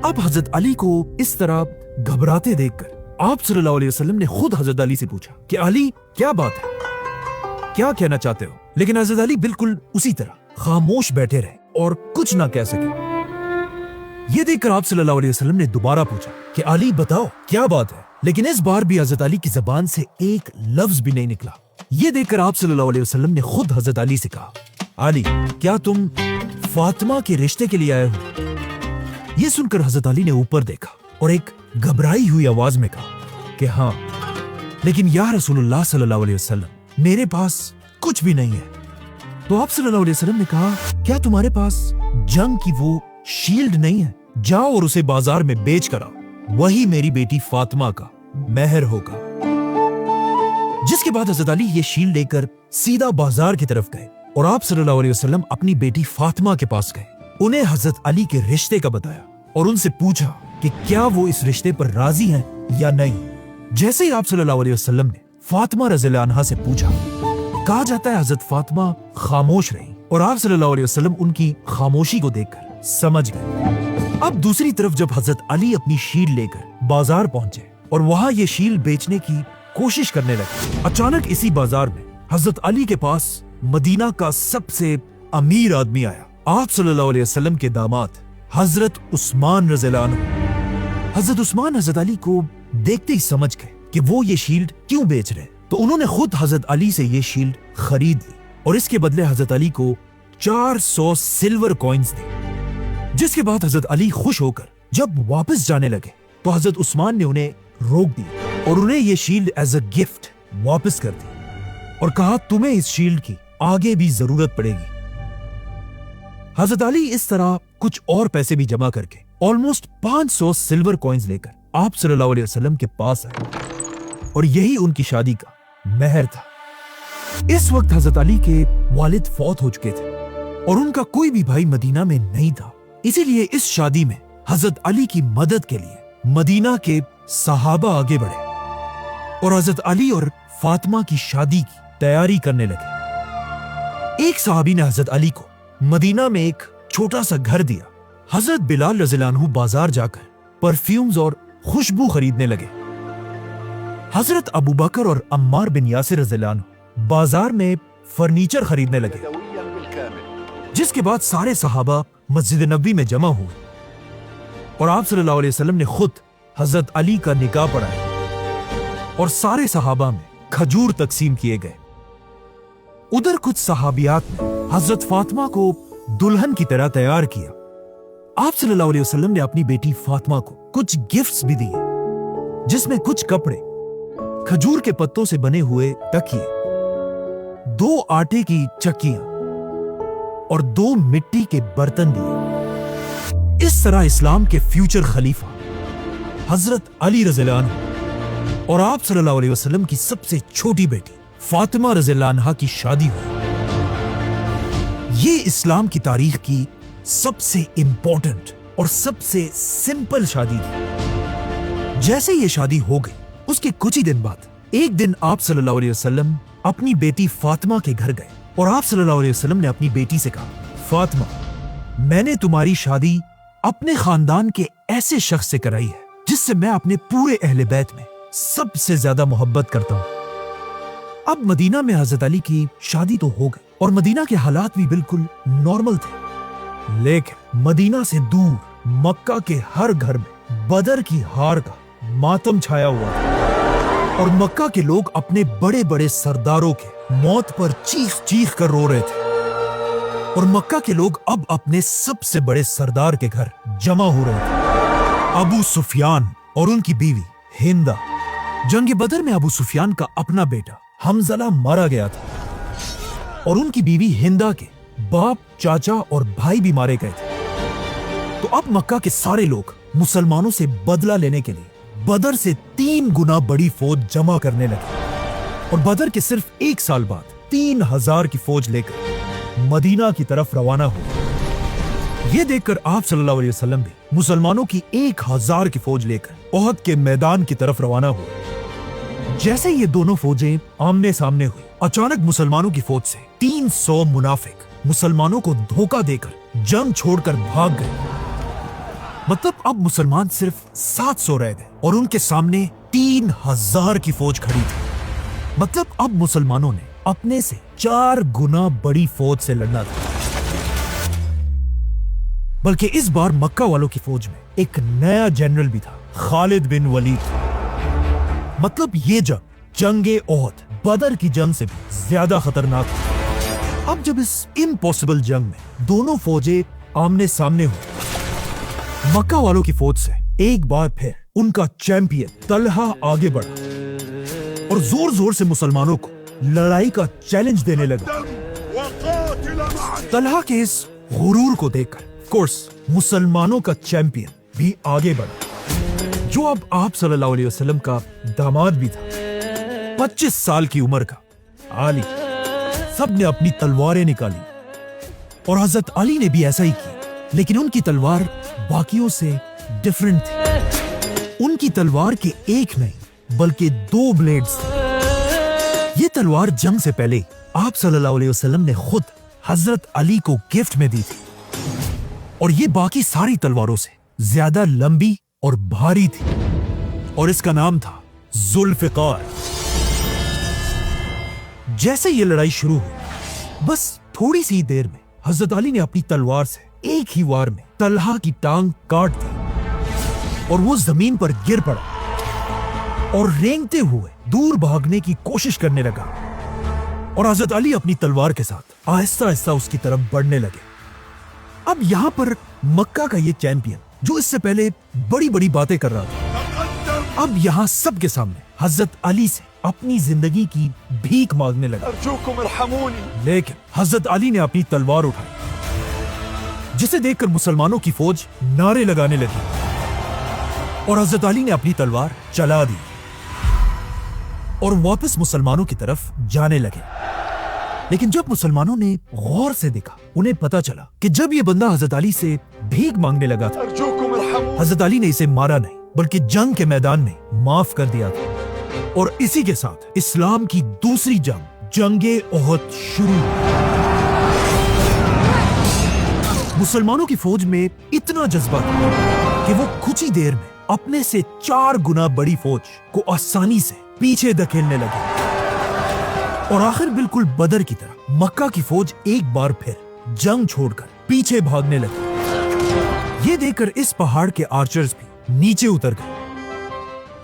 अब हजरत अली को इस तरह घबराते देखकर आप सल्लल्लाहु अलैहि वसल्लम ने खुद हजरत अली से पूछा कि अली क्या बात है, क्या कहना चाहते हो? लेकिन हजरत अली बिल्कुल उसी तरह खामोश बैठे रहे और कुछ ना कह सके। ये देखकर आप सल्लल्लाहु अलैहि वसल्लम ने दोबारा पूछा कि अली बताओ क्या बात है, लेकिन इस बार भी हजरत अली की जबान से एक लफ्ज भी नहीं निकला। ये देखकर आप सल्लल्लाहु अलैहि वसल्लम ने खुद हजरत अली से कहा, अली क्या तुम फातिमा के रिश्ते के लिए आए हो? ये सुनकर हजरत अली ने ऊपर देखा और एक घबराई हुई आवाज में कहा कि हाँ, लेकिन या रसूलुल्लाह सल्लल्लाहु अलैहि वसल्लम मेरे पास कुछ भी नहीं है। तो आप सल्लल्लाहु अलैहि वसल्लम ने कहा, क्या तुम्हारे पास जंग की वो शील्ड नहीं है? जाओ और उसे बाजार में बेच कर आओ, वही मेरी बेटी फातिमा का मेहर होगा। जिसके बाद हजरत अली ये शील्ड लेकर सीधा बाजार की तरफ गए और आप सल्लल्लाहु अलैहि वसल्लम अपनी बेटी फातिमा के पास गए। उन्हें हजरत अली के रिश्ते का बताया और उनसे पूछा कि क्या वो इस रिश्ते पर राजी हैं या नहीं। जैसे ही आप सल्लल्लाहु अलैहि वसल्लम ने फातिमा रज़ियल्लाहु अन्हा से पूछा, कहा जाता है हजरत फातिमा खामोश रही और आप सल्लल्लाहु अलैहि वसल्लम उनकी खामोशी को देखकर समझ गए। अब दूसरी तरफ जब हजरत अली अपनी शील्ड लेकर बाजार पहुंचे और वहां ये शील्ड बेचने की कोशिश करने लगे, अचानक इसी बाजार में हजरत अली के पास मदीना का सबसे अमीर आदमी आया, आप सल्लल्लाहु अलैहि वसल्लम के दामाद हजरत उस्मान रज़ियल्लाहु अन्हु। हजरत उस्मान हजरत अली को देखते ही समझ गए कि वो ये शील्ड क्यों बेच रहे, तो उन्होंने खुद हजरत अली से ये शील्ड खरीद ली और इसके बदले हजरत अली को 400 सिल्वर कॉइन्स दी। जिसके बाद हजरत अली खुश होकर जब वापस जाने लगे तो हजरत उस्मान ने उन्हें रोक दिया और उन्हें ये शील्ड एज अ गिफ्ट वापस कर दी और कहा, तुम्हें इस शील्ड की आगे भी जरूरत पड़ेगी। हजरत अली इस तरह कुछ और पैसे भी जमा करके ऑलमोस्ट 500 सिल्वर कॉइन्स लेकर आप सल्लल्लाहु अलैहि वसल्लम के पास आए और यही उनकी शादी का मेहर था। इस वक्त हजरत अली के वालिद फौत हो चुके थे और उनका कोई भी भाई मदीना में नहीं था, इसीलिए इस शादी में हजरत अली की मदद के लिए मदीना के सहाबा आगे बढ़े और हजरत अली और फातिमा की शादी की तैयारी करने लगे। एक सहाबी ने हजरत अली को मदीना में एक छोटा सा घर दिया। हजरत बिलाल रज़ियल्लाहु अन्हु बाजार जाकर परफ्यूम्स और खुशबू खरीदने लगे। हजरत अबू बकर और अम्मार बिन यासिर रज़ियल्लाहु अन्हु बाजार में फर्नीचर खरीदने लगे। जिसके बाद सारे सहाबा मस्जिद नबवी में जमा हुए और आप सल्लल्लाहु अलैहि वसल्लम ने खुद हजरत अली का निकाह पढ़ाया और सारे सहाबा में खजूर तकसीम किए गए। उधर कुछ सहाबियात ने हजरत फातिमा को दुल्हन की तरह तैयार किया। आप सल्लल्लाहु अलैहि वसल्लम ने अपनी बेटी फातिमा को कुछ गिफ्ट्स भी दिए, जिसमें कुछ कपड़े, खजूर के पत्तों से बने हुए तकिए, 2 आटे की चक्कियां और 2 मिट्टी के बर्तन दिए। इस तरह इस्लाम के फ्यूचर खलीफा हजरत अली रज़ियल्लाहु अन्हु और आप सल्लल्लाहु अलैहि वसल्लम की सबसे छोटी बेटी फातिमा रज़ियल्लाहु अन्हा की शादी हुई। ये इस्लाम की तारीख की सबसे इंपॉर्टेंट और सबसे सिंपल शादी थी। जैसे ये शादी हो गई, उसके कुछ ही दिन बाद एक दिन आप सल्लल्लाहु अलैहि वसल्लम अपनी बेटी फातिमा के घर गए और आप सल्लल्लाहु अलैहि वसल्लम ने अपनी बेटी से कहा, फातिमा, मैंने तुम्हारी शादी अपने खानदान के ऐसे शख्स से कराई है जिससे मैं अपने पूरे अहले बैत में सबसे ज्यादा मोहब्बत करता हूँ। अब मदीना में हजरत अली की शादी तो हो गई और मदीना के हालात भी बिल्कुल नॉर्मल थे, लेकिन मदीना से दूर मक्का के हर घर में बदर की हार का मातम छाया हुआ था और मक्का के लोग अपने बड़े बड़े सरदारों के मौत पर चीख चीख कर रो रहे थे और मक्का के लोग अब अपने सबसे बड़े सरदार के घर जमा हो रहे थे, अबू सुफियान और उनकी बीवी हिंदा। जंग बदर में अबू सुफियान का अपना बेटा हमज़ला मारा गया था और उनकी बीवी हिंदा के बाप, चाचा और भाई भी मारे गए थे। तो अब मक्का के सारे लोग मुसलमानों से बदला लेने के लिए बदर से 3 गुना बड़ी फौज जमा करने लगे और बदर के सिर्फ 1 साल बाद 3000 की फौज लेकर मदीना की तरफ रवाना हुए। ये देखकर आप सल्लल्लाहु अलैहि वसल्लम भी मुसलमानों की 1000 की फौज लेकर ओहद के मैदान की तरफ रवाना हुए। जैसे ये दोनों फौजें आमने सामने हुई, अचानक मुसलमानों की फौज से 300 मुनाफिक मुसलमानों को धोखा देकर जंग छोड़कर भाग गए। मतलब अब मुसलमान सिर्फ 700 रह गए और उनके सामने 3000 की फौज खड़ी थी। मतलब अब मुसलमानों ने अपने से 4 गुना बड़ी फौज से लड़ना था। बल्कि इस बार मक्का वालों की फौज में एक नया जनरल भी था, खालिद बिन वलीद। मतलब ये जंगे ओहद, बदर की जंग से भी ज्यादा खतरनाक थी। अब जब इस इम्पॉसिबल जंग में दोनों फौजें आमने सामने हुई, मक्का वालों की फौज से एक बार फिर उनका चैंपियन तलहा आगे बढ़ा और जोर जोर से मुसलमानों को लड़ाई का चैलेंज देने लगा। तलहा के इस गुरूर को देखकर कोर्स मुसलमानों का चैंपियन भी आगे बढ़ा, जो अब आप सल्लल्लाहु अलैहि वसल्लम का दामाद भी था, 25 साल की उम्र का अली। सब ने अपनी तलवारें निकाली और हजरत अली ने भी ऐसा ही किया, लेकिन उनकी तलवार बाकियों से डिफरेंट थी। उनकी तलवार के एक नहीं बल्कि 2 ब्लेड्स थे। ये तलवार जंग से पहले आप सल्लल्लाहु अलैहि वसल्लम ने खुद हजरत अली को गिफ्ट में दी थी और ये बाकी सारी तलवारों से ज्यादा लंबी और भारी थी और इसका नाम था जुल्फिकार। जैसे ये लड़ाई शुरू हुई, बस थोड़ी सी देर में हजरत अली ने अपनी तलवार से एक ही वार में तलहा की टांग काट दी और वो जमीन पर गिर पड़ा और रेंगते हुए दूर भागने की कोशिश करने लगा। और हजरत अली अपनी तलवार के साथ आहिस्ता आहिस्ता उसकी तरफ बढ़ने लगे। अब यहाँ पर मक्का का ये चैंपियन, जो इससे पहले बड़ी बड़ी बातें कर रहा था, अब यहाँ सबके सामने हजरत अली से अपनी जिंदगी की भीख मांगने लगा। लेकिन हजरत अली ने अपनी तलवार उठाई, जिसे देखकर मुसलमानों की फौज नारे लगाने लगी और हजरत अली ने अपनी तलवार चला दी और वापस मुसलमानों की तरफ जाने लगे। लेकिन जब मुसलमानों ने गौर से देखा, उन्हें पता चला कि जब ये बंदा हजरत अली से भीख मांगने लगा था, हजरत अली ने इसे मारा नहीं बल्कि जंग के मैदान में माफ कर दिया था। और इसी के साथ इस्लाम की दूसरी जंग, जंगे ओहद शुरू हुई। मुसलमानों की फौज में इतना जज्बा था कि वो कुछ ही देर में अपने से 4 गुना बड़ी फौज को आसानी से पीछे धकेलने लगे और आखिर बिल्कुल बदर की तरह मक्का की फौज एक बार फिर जंग छोड़कर पीछे भागने लगी। ये देखकर इस पहाड़ के आर्चर्स भी नीचे उतर गए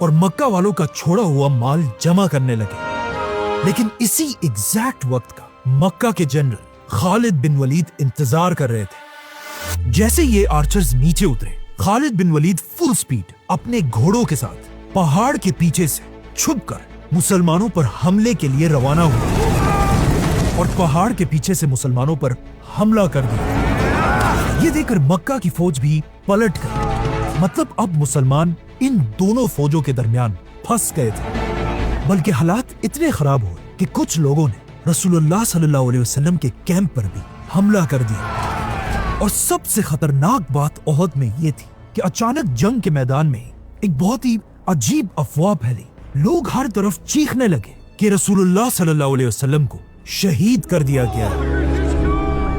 और मक्का वालों का छोड़ा हुआ माल जमा करने लगे। लेकिन इसी एग्जैक्ट वक्त का मक्का के जनरल खालिद बिन वलीद इंतजार कर रहे थे। जैसे ये आर्चर्स नीचे उतरे, खालिद बिन वलीद फुल स्पीड अपने घोड़ों के साथ पहाड़ के पीछे से छुपकर मुसलमानों पर हमले के लिए रवाना हुए और पहाड़ के पीछे से मुसलमानों पर हमला कर दिया। ये देखकर मक्का की फौज भी पलट गई। मतलब अब मुसलमान इन दोनों फौजों के दरमियान फंस गए थे। बल्कि हालात इतने खराब हुए कि कुछ लोगों ने रसूलुल्लाह सल्लल्लाहु अलैहि वसल्लम के कैंप पर भी हमला कर दिया। और सबसे खतरनाक बात ओहद में ये थी कि अचानक जंग के मैदान में एक बहुत ही अजीब अफवाह फैली। लोग हर तरफ चीखने लगे कि रसूलुल्लाह सल्लल्लाहु अलैहि वसल्लम को शहीद कर दिया गया है।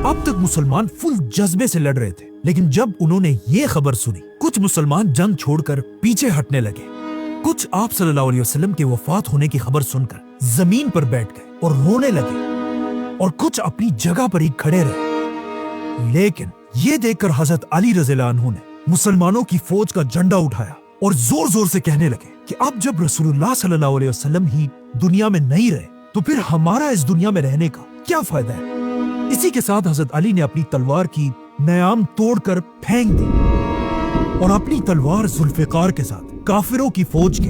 अब तक मुसलमान फुल जज्बे से लड़ रहे थे, लेकिन जब उन्होंने ये खबर सुनी, कुछ मुसलमान जंग छोड़कर पीछे हटने लगे। कुछ आप सल्लल्लाहु अलैहि वसल्लम के वफात होने की खबर सुनकर जमीन पर बैठ गए और रोने लगे और कुछ अपनी जगह पर ही खड़े रहे। लेकिन ये देखकर हजरत अली रज़ियल्लाहु अन्हु ने मुसलमानों की फौज का झंडा उठाया और जोर जोर से कहने लगे कि अब जब रसूलुल्लाह सल्लल्लाहु अलैहि वसल्लम ही दुनिया में नहीं रहे, तो फिर हमारा इस दुनिया में रहने का क्या फायदा है। इसी के साथ हजरत अली ने अपनी तलवार की नयाम तोड़कर फेंक दी और अपनी तलवार जुल्फिकार के साथ काफिरों की फौज के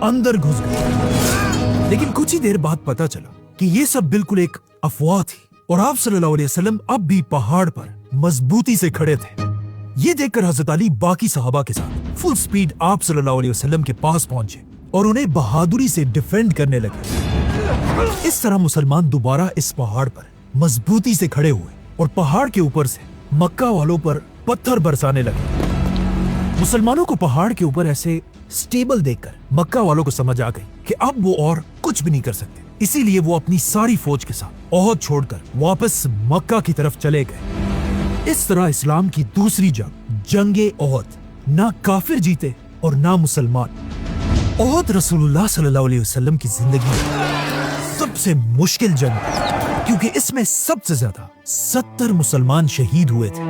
अंदर घुस गए। लेकिन कुछ ही देर बाद पता चला कि ये सब बिल्कुल एक अफवाह थी और आप सल्लल्लाहु अलैहि वसल्लम अब भी पहाड़ पर मजबूती से खड़े थे। ये देखकर हजरत अली बाकी सहाबा के साथ फुल स्पीड आप सल्लल्लाहु अलैहि वसल्लम के पास पहुंचे और उन्हें बहादुरी से डिफेंड करने लगे। इस तरह मुसलमान दोबारा इस पहाड़ पर मजबूती से खड़े हुए और पहाड़ के ऊपर से मक्का वालों पर पत्थर बरसाने लगे। मुसलमानों को पहाड़ के ऊपर ऐसे स्टेबल देखकर मक्का वालों को समझ आ गई कि अब वो और कुछ भी नहीं कर सकते। इसीलिए वो अपनी सारी फौज के साथ ओहद छोड़कर वापस मक्का की तरफ चले गए। इस तरह इस्लाम की दूसरी जंग, जंगे ओहद, ना काफिर जीते और ना मुसलमान। ओहद रसूलुल्लाह सल्लल्लाहु अलैहि वसल्लम की जिंदगी में सबसे मुश्किल जंग, क्योंकि इसमें सबसे ज्यादा 70 मुसलमान शहीद हुए थे,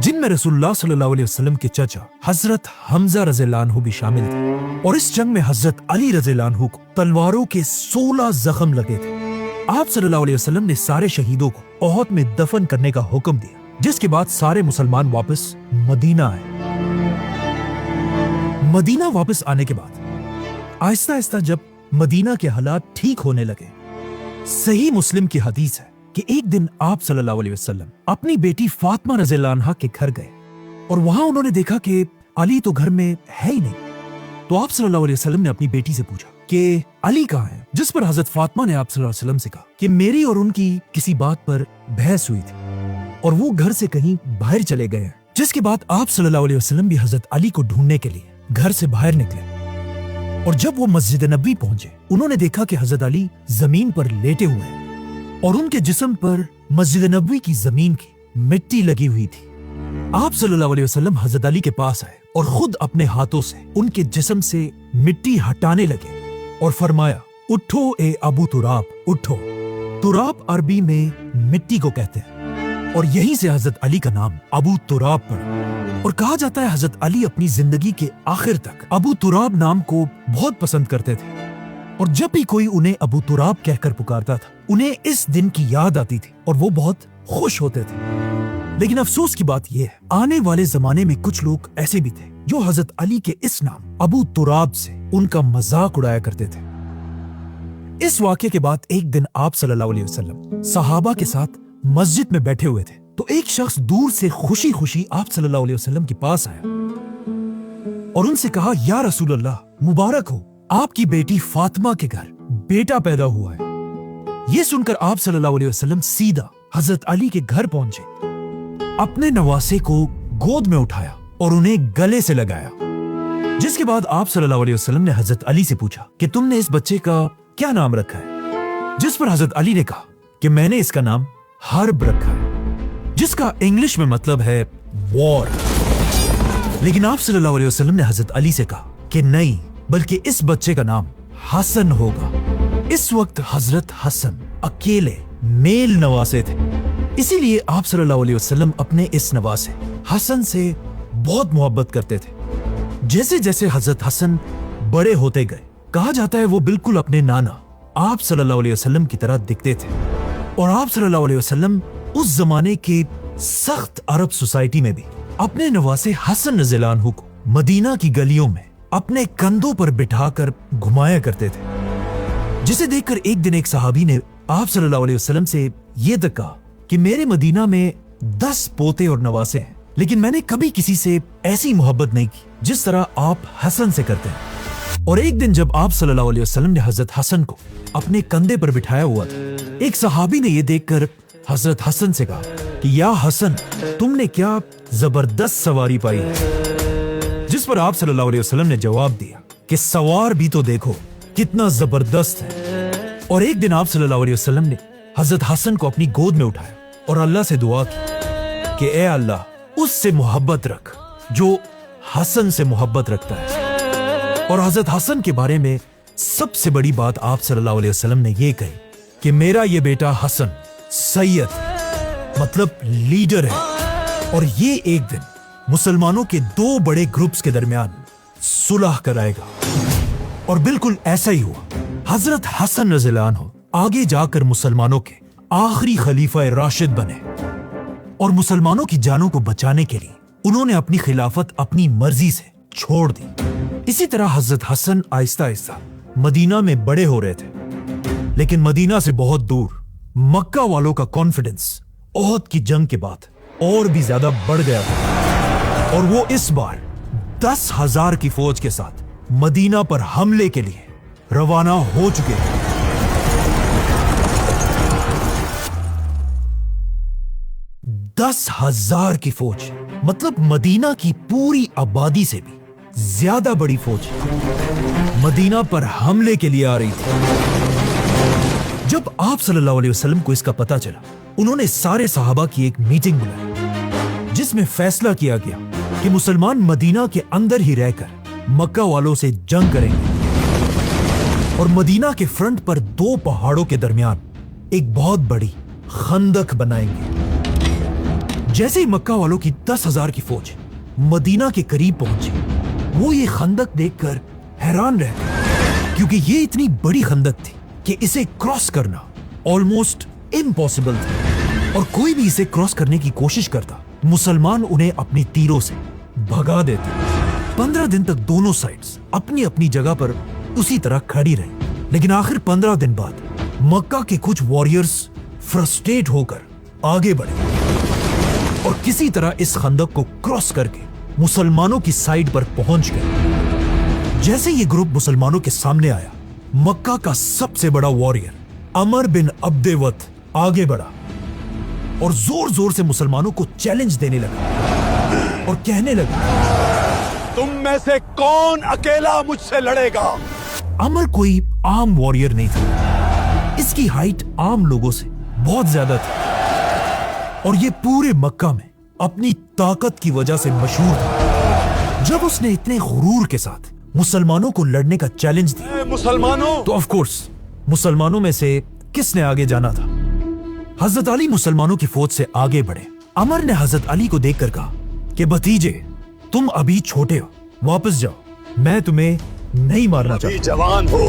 जिनमें रसूलुल्लाह सल्लल्लाहु अलैहि वसल्लम के चचा हजरत हमजा रज़ियल्लाहु अन्हु भी शामिल थे। और इस जंग में हजरत अली रज़ियल्लाहु अन्हु को तलवारों के 16 जख्म लगे थे। आप सल्लल्लाहु अलैहि वसल्लम ने सारे शहीदों को ओहद में दफन करने का हुक्म दिया, जिसके बाद सारे मुसलमान वापस मदीना आए। मदीना वापस आने के बाद आहिस्ता आहिस्ता जब मदीना के हालात ठीक होने लगे, सही मुस्लिम की हदीस है कि एक दिन आप सल्लल्लाहु अलैहि वसल्लम अपनी बेटी फातिमा रज़ियल्लाहु अन्हा के घर गए और वहां उन्होंने देखा कि अली तो घर में है ही नहीं। तो आप सल्लल्लाहु अलैहि वसल्लम ने अपनी बेटी से पूछा कि अली कहाँ है, जिस पर हजरत फातिमा ने आप सल्लल्लाहु अलैहि वसल्लम से कहा कि मेरी और उनकी किसी बात पर बहस हुई थी और वो घर से कहीं बाहर चले गए हैं। जिसके बाद आप सल्लल्लाहु अलैहि वसल्लम भी हजरत अली को ढूंढने के लिए घर से बाहर निकले और जब वो मस्जिद नबी पहुंचे, उन्होंने देखा कि हजरत अली जमीन पर लेटे हुए हैं और उनके जिस्म पर मस्जिद नबी की जमीन की मिट्टी लगी हुई थी। आप सल्लल्लाहु अलैहि वसल्लम हजरत अली के पास आए और खुद अपने हाथों से उनके जिस्म से मिट्टी हटाने लगे और फरमाया, उठो ए अबू तुराब, उठो। तुराब अरबी में मिट्टी को कहते हैं और यहीं से हजरत अली का नाम अबू तुराब पड़ा। और कहा जाता है हजरत अली अपनी जिंदगी के आखिर तक अबू तुराब नाम को बहुत पसंद करते थे और जब भी कोई उन्हें अबू तुराब कहकर पुकारता था, उन्हें इस दिन की याद आती थी और वो बहुत खुश होते थे। लेकिन अफसोस की बात यह है, आने वाले जमाने में कुछ लोग ऐसे भी थे जो हजरत अली के इस नाम अबू तुराब से उनका मजाक उड़ाया करते थे। इस वाक़ये के बाद एक दिन आप सल्लल्लाहु अलैहि वसल्लम सहाबा के साथ मस्जिद में बैठे हुए थे, तो एक शख्स दूर से खुशी खुशी आप सल्लल्लाहु अलैहि वसल्लम के पास आया और उनसे कहा, या रसूल अल्लाह, मुबारक हो, आपकी बेटी फातिमा के घर बेटा पैदा हुआ है। ये सुनकर आप सल्लल्लाहु अलैहि वसल्लम सीधा हजरत अली के घर पहुंचे, अपने नवासे को गोद में उठाया और उन्हें गले से लगाया। जिसके बाद आप सल्लल्लाहु अलैहि वसल्लम ने हजरत अली से पूछा कि तुमने इस बच्चे का क्या नाम रखा है? जिस पर हजरत अली ने कहा कि मैंने इसका नाम हर्ब रखा है, जिसका इंग्लिश में मतलब है वॉर। लेकिन आप सल्लल्लाहु अलैहि वसल्लम ने हजरत अली से कहा कि नहीं, बल्कि इस बच्चे का नाम हसन होगा। इस वक्त हजरत हसन अकेले मेल नवासे थे, इसीलिए आप सल्लल्लाहु अलैहि वसल्लम अपने इस नवासे हसन से बहुत मोहब्बत करते थे। जैसे जैसे हजरत हसन बड़े होते गए, कहा जाता है वो बिल्कुल अपने नाना आप सल्लल्लाहु अलैहि वसल्लम की तरह दिखते थे और आप सल्लल्लाहु अलैहि वसल्लम उस जमाने के सख्त अरब सोसाइटी में भी अपने नवासे हसन रज़ियल्लाहु अन्हु को मदीना की गलियों में अपने कंधों पर बिठाकर घुमाया करते थे। जिसे देखकर एक दिन एक सहाबी ने आप सल्लल्लाहु अलैहि वसल्लम से ये तक कहा कि मेरे मदीना में 10 पोते और नवासे हैं, लेकिन मैंने कभी किसी से ऐसी मोहब्बत नहीं की जिस तरह आप हसन से करते हैं। और एक दिन जब आप सल्लल्लाहु अलैहि वसल्लम ने हजरत हसन को अपने कंधे पर बिठाया हुआ था, एक सहाबी ने यह देखकर हजरत हसन से कहा कि या हसन, तुमने क्या जबरदस्त सवारी पाई है। जिस पर आप सल्लल्लाहु अलैहि वसल्लम ने जवाब दिया कि सवार भी तो देखो कितना जबरदस्त है। और एक दिन आप सल्लल्लाहु अलैहि वसल्लम ने हजरत हसन को अपनी गोद में उठाया और अल्लाह से दुआ की कि ए अल्लाह, उससे मोहब्बत रख जो हसन से मोहब्बत रखता है। और हजरत हसन के बारे में सबसे बड़ी बात आप सल्लल्लाहु अलैहि वसल्लम ने यह कही कि मेरा ये बेटा हसन सैयद मतलब लीडर है और ये एक दिन मुसलमानों के 2 बड़े ग्रुप्स के दरमियान सुलह कराएगा। और बिल्कुल ऐसा ही हुआ। हजरत हसन रज़ियल्लाहु अन्हु आगे जाकर मुसलमानों के आखिरी खलीफा राशिद बने और मुसलमानों की जानों को बचाने के लिए उन्होंने अपनी खिलाफत अपनी मर्जी से छोड़ दी। इसी तरह हजरत हसन आहिस्ता आहिस्ता मदीना में बड़े हो रहे थे, लेकिन मदीना से बहुत दूर मक्का वालों का कॉन्फिडेंस ओहद की जंग के बाद और भी ज्यादा बढ़ गया था और वो इस बार 10,000 की फौज के साथ मदीना पर हमले के लिए रवाना हो चुके हैं। 10,000 की फौज मतलब मदीना की पूरी आबादी से भी ज्यादा बड़ी फौज मदीना पर हमले के लिए आ रही थी। जब आप सल्लल्लाहु अलैहि वसल्लम को इसका पता चला, उन्होंने सारे सहाबा की एक मीटिंग बुलाई जिसमें फैसला किया गया कि मुसलमान मदीना के अंदर ही रहकर मक्का वालों से जंग करेंगे और मदीना के फ्रंट पर 2 पहाड़ों के दरमियान एक बहुत बड़ी खंदक बनाएंगे। जैसे ही मक्का वालों की 10,000 की फौज मदीना के करीब पहुंची, वो ये खंदक देखकर हैरान रह गए, क्योंकि ये इतनी बड़ी खंदक थी कि इसे क्रॉस करना ऑलमोस्ट इम्पॉसिबल था, और कोई भी इसे क्रॉस करने की कोशिश करता, मुसलमान उन्हें अपनी तीरों से भगा देते। 15 दिन तक दोनों साइड्स अपनी अपनी जगह पर उसी तरह खड़ी रही, लेकिन आखिर 15 दिन बाद मक्का के कुछ वॉरियर्स फ्रस्ट्रेट होकर आगे बढ़े और किसी तरह इस खंदक को क्रॉस करके मुसलमानों की साइड पर पहुंच गए। जैसे ये ग्रुप मुसलमानों के सामने आया, मक्का का सबसे बड़ा वॉरियर अमर बिन अब्देवत आगे बढ़ा और जोर जोर से मुसलमानों को चैलेंज देने लगा और कहने लगा, तुम में से कौन अकेला मुझसे लड़ेगा? अमर कोई आम वॉरियर नहीं था, इसकी हाइट आम लोगों से बहुत ज्यादा थी और ये पूरे मक्का में अपनी ताकत की वजह से मशहूर था। जब उसने इतने गुरूर के साथ मुसलमानों को लड़ने का चैलेंज दिया, मुसलमानों, तो ऑफ कोर्स मुसलमानों में से किसने आगे जाना था? हजरत अली मुसलमानों की फौज से आगे बढ़े। अमर ने हजरत अली को देखकर कहा कि भतीजे, तुम अभी छोटे हो, वापस जाओ, मैं तुम्हें नहीं मारना चाहता। जवान हो,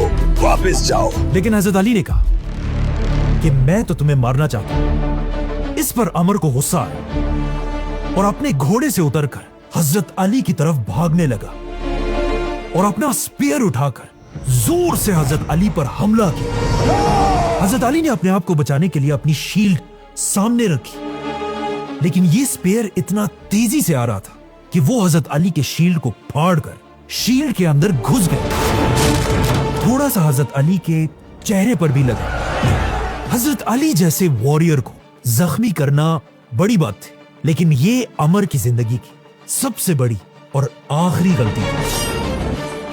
वापस जाओ। लेकिन हजरत अली ने कहा कि मैं तो तुम्हें मारना चाहता हूं। इस पर अमर को गुस्सा आया और अपने घोड़े से उतरकर हजरत अली की तरफ भागने लगा और अपना स्पीयर उठाकर जोर से हजरत अली पर हमला किया। हजरत अली ने अपने आप को बचाने के लिए अपनी शील्ड सामने रखी, लेकिन ये स्पीयर इतना तेजी से आ रहा था कि वो हजरत अली के शील्ड को फाड़कर शील्ड के अंदर घुस गए। थोड़ा सा हजरत अली के चेहरे पर भी लगा। हजरत अली जैसे वॉरियर को जख्मी करना बड़ी बात थी, लेकिन ये अमर की जिंदगी की सबसे बड़ी और आखिरी गलती थी।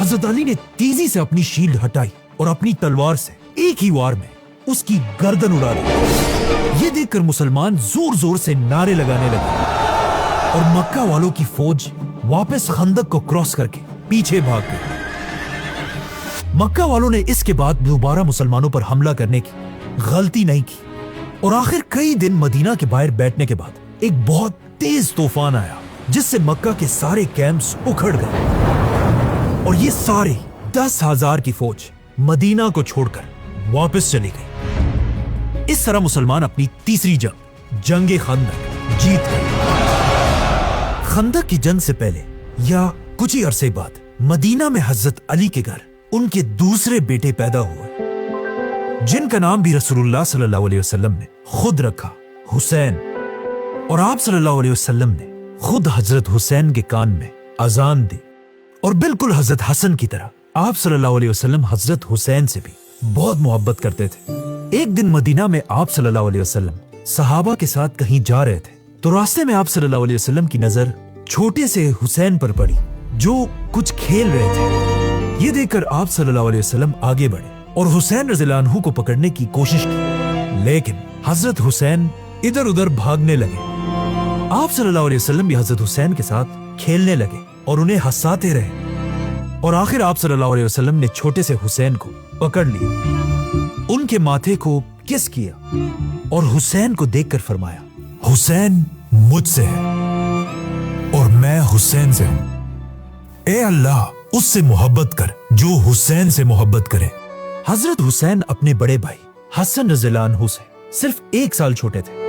हजरत अली ने तेजी से अपनी शील्ड हटाई और अपनी तलवार से एक ही वार में उसकी गर्दन उड़ा दी। ये देखकर मुसलमान जोर जोर से नारे लगाने लगे और मक्का वालों की फौज वापस खंदक को क्रॉस करके पीछे भाग गई। मक्का वालों ने इसके बाद दोबारा मुसलमानों पर हमला करने की गलती नहीं की और आखिर कई दिन मदीना के बाहर बैठने के बाद एक बहुत तेज तूफान आया, जिससे मक्का के सारे कैंप्स उखड़ गए और ये सारे 10,000 की फौज मदीना को छोड़कर वापस चली गई। इस तरह मुसलमान अपनी तीसरी जंग खंदक जीत गए। खंदक की जंग से पहले या कुछ ही अरसे बाद मदीना में हजरत अली के घर उनके दूसरे बेटे पैदा हुए, जिनका नाम भी रसूलुल्लाह सल्लल्लाहु अलैहि वसल्लम ने खुद रखा, हुसैन। और आप सल्लल्लाहु अलैहि वसल्लम ने खुद हजरत हुसैन के कान में अजान दी और बिल्कुल हजरत हसन की तरह आप सल्लल्लाहु अलैहि वसल्लम हजरत हुसैन से भी बहुत मोहब्बत करते थे। एक दिन मदीना में आप सल्लल्लाहु अलैहि वसल्लम सहाबा के साथ कहीं जा रहे थे, तो रास्ते में आप सल्लल्लाहु अलैहि वसल्लम की नजर छोटे से हुसैन पर पड़ी, जो कुछ खेल रहे थे। ये देखकर आप सल्लल्लाहु अलैहि वसल्लम आगे बढ़े और हुसैन रज़ियल्लाहु अन्हु को पकड़ने की कोशिश की, लेकिन हजरत हुसैन इधर उधर भागने लगे। आप सल्लल्लाहु अलैहि वसल्लम भी हजरत हुसैन के साथ खेलने लगे और उन्हें हंसाते रहे और आखिर आप सल्लल्लाहु अलैहि वसल्लम ने छोटे से हुसैन को पकड़ लिया, उनके माथे को किस किया और हुसैन को देखकर फरमाया, हुसैन मुझसे है और मैं हुसैन से हूं। ए अल्लाह, उससे मोहब्बत कर जो हुसैन से मोहब्बत करे। हजरत हुसैन अपने बड़े भाई हसन रज़ियल्लाहु अन्हु से सिर्फ 1 साल छोटे थे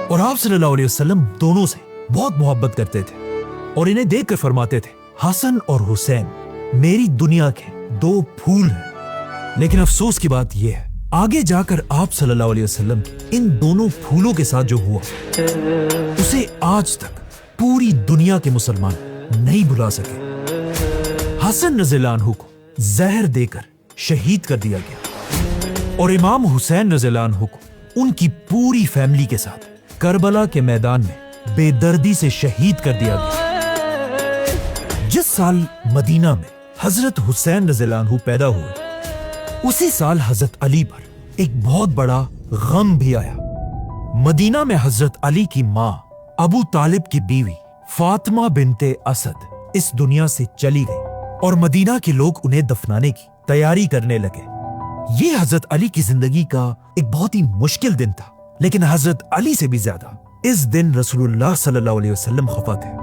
और आप सल्लल्लाहु अलैहि वसल्लम दोनों से बहुत मोहब्बत करते थे और इन्हें देखकर फरमाते थे, हसन और हुसैन मेरी दुनिया के 2 फूल हैं। लेकिन अफसोस की बात यह है, आगे जाकर आप सल्लल्लाहु अलैहि वसल्लम इन दोनों फूलों के साथ जो हुआ उसे आज तक पूरी दुनिया के मुसलमान नहीं भुला सके। हसन रज़ियल्लाहु अन्हु को जहर देकर शहीद कर दिया गया और इमाम हुसैन रज़ियल्लाहु अन्हु को उनकी पूरी फैमिली के साथ करबला के मैदान में बेदर्दी से शहीद कर दिया गया। जिस साल मदीना में हजरत हुसैन रज़ियल्लाहु अन्हु पैदा हुए, उसी साल हजरत अली पर एक बहुत बड़ा गम भी आया। मदीना में हजरत अली की माँ अबू तालिब की बीवी फातिमा बिनते असद इस दुनिया से चली गई और मदीना के लोग उन्हें दफनाने की तैयारी करने लगे। ये हजरत अली की जिंदगी का एक बहुत ही मुश्किल दिन था, लेकिन हजरत अली से भी ज्यादा इस दिन रसूलुल्लाह सल्लल्लाहु अलैहि वसल्लम खफा थे,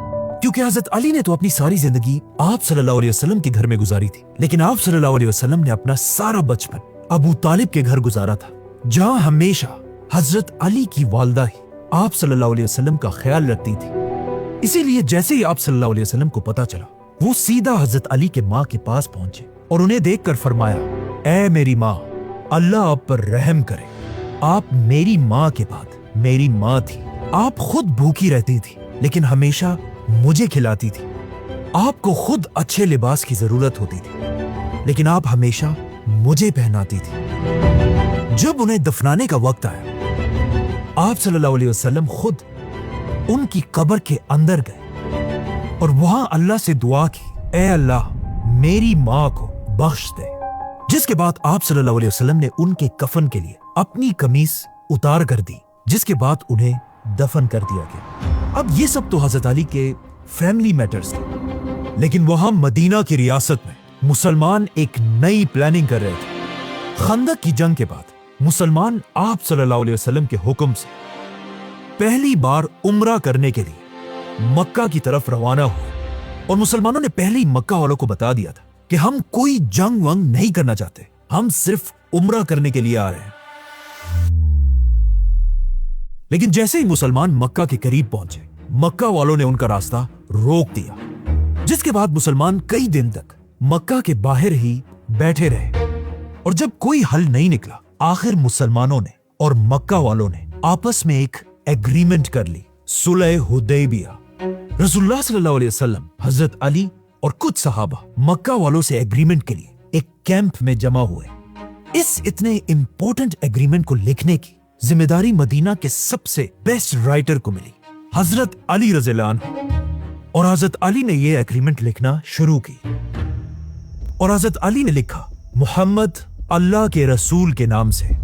क्योंकि हजरत अली ने तो अपनी सारी जिंदगी आप सल्लल्लाहु अलैहि वसल्लम के घर में गुजारी थी, लेकिन आप सल्लल्लाहु अलैहि वसल्लम ने अपना सारा बचपन अबू तालिब के घर गुजारा था, जहां हमेशा हजरत अली की वालदा ही आप सल्लल्लाहु अलैहि वसल्लम का ख्याल रखती थी। इसीलिए जैसे ही आप सल्लल्लाहु अलैहि वसल्लम को पता चला, वो सीधा हजरत अली के माँ के पास पहुंचे और उन्हें देखकर फरमाया, ऐ मेरी माँ, अल्लाह आप पर रहम करे। आप मेरी माँ के बाद मेरी माँ थी। आप खुद भूखी रहती थी, लेकिन हमेशा मुझे खिलाती थी। आपको खुद अच्छे लिबास की जरूरत होती थी, लेकिन आप हमेशा मुझे पहनाती थी। जब उन्हें दफनाने का वक्त आया, आप सल्लल्लाहु अलैहि वसल्लम खुद उनकी कब्र के अंदर गए और वहां अल्लाह से दुआ की, ऐ अल्लाह मेरी माँ को बख्श दे। जिसके बाद आप सल्लल्लाहु अलैहि वसल्लम ने उनके कफन के लिए अपनी कमीज उतार कर दी, जिसके बाद उन्हें दफन कर दिया गया। अब ये सब तो हजरत अली के फैमिली मैटर्स थे, लेकिन वहां मदीना की रियासत में मुसलमान एक नई प्लानिंग कर रहे थे। खंदक की जंग के बाद मुसलमान आप सल्लल्लाहु अलैहि वसल्लम के हुक्म से पहली बार उम्रा करने के लिए मक्का की तरफ रवाना हुए, और मुसलमानों ने पहले ही मक्का वालों को बता दिया था कि हम कोई जंग वंग नहीं करना चाहते, हम सिर्फ उम्रा करने के लिए आ रहे हैं। लेकिन जैसे ही मुसलमान मक्का के करीब पहुंचे, मक्का वालों ने उनका रास्ता रोक दिया, जिसके बाद मुसलमान कई दिन तक मक्का के बाहर ही बैठे रहे। और जब कोई हल नहीं निकला, आखिर मुसलमानों ने और मक्का वालों ने आपस में एक एग्रीमेंट कर ली, सुलह हुदैबिया। रसूलुल्लाह सल्लल्लाहु अलैहि वसल्लम, हजरत अली और कुछ सहाबा मक्का वालों से एग्रीमेंट के लिए एक कैंप में जमा हुए। इस इतने इंपॉर्टेंट एग्रीमेंट को लिखने की जिम्मेदारी मदीना के सबसे बेस्ट राइटर को मिली, हजरत अली रज़ियल्लाहु अन्हु। और हजरत अली ने यह एग्रीमेंट लिखना शुरू की, और हजरत अली ने लिखा, मोहम्मद अल्लाह के रसूल के नाम से।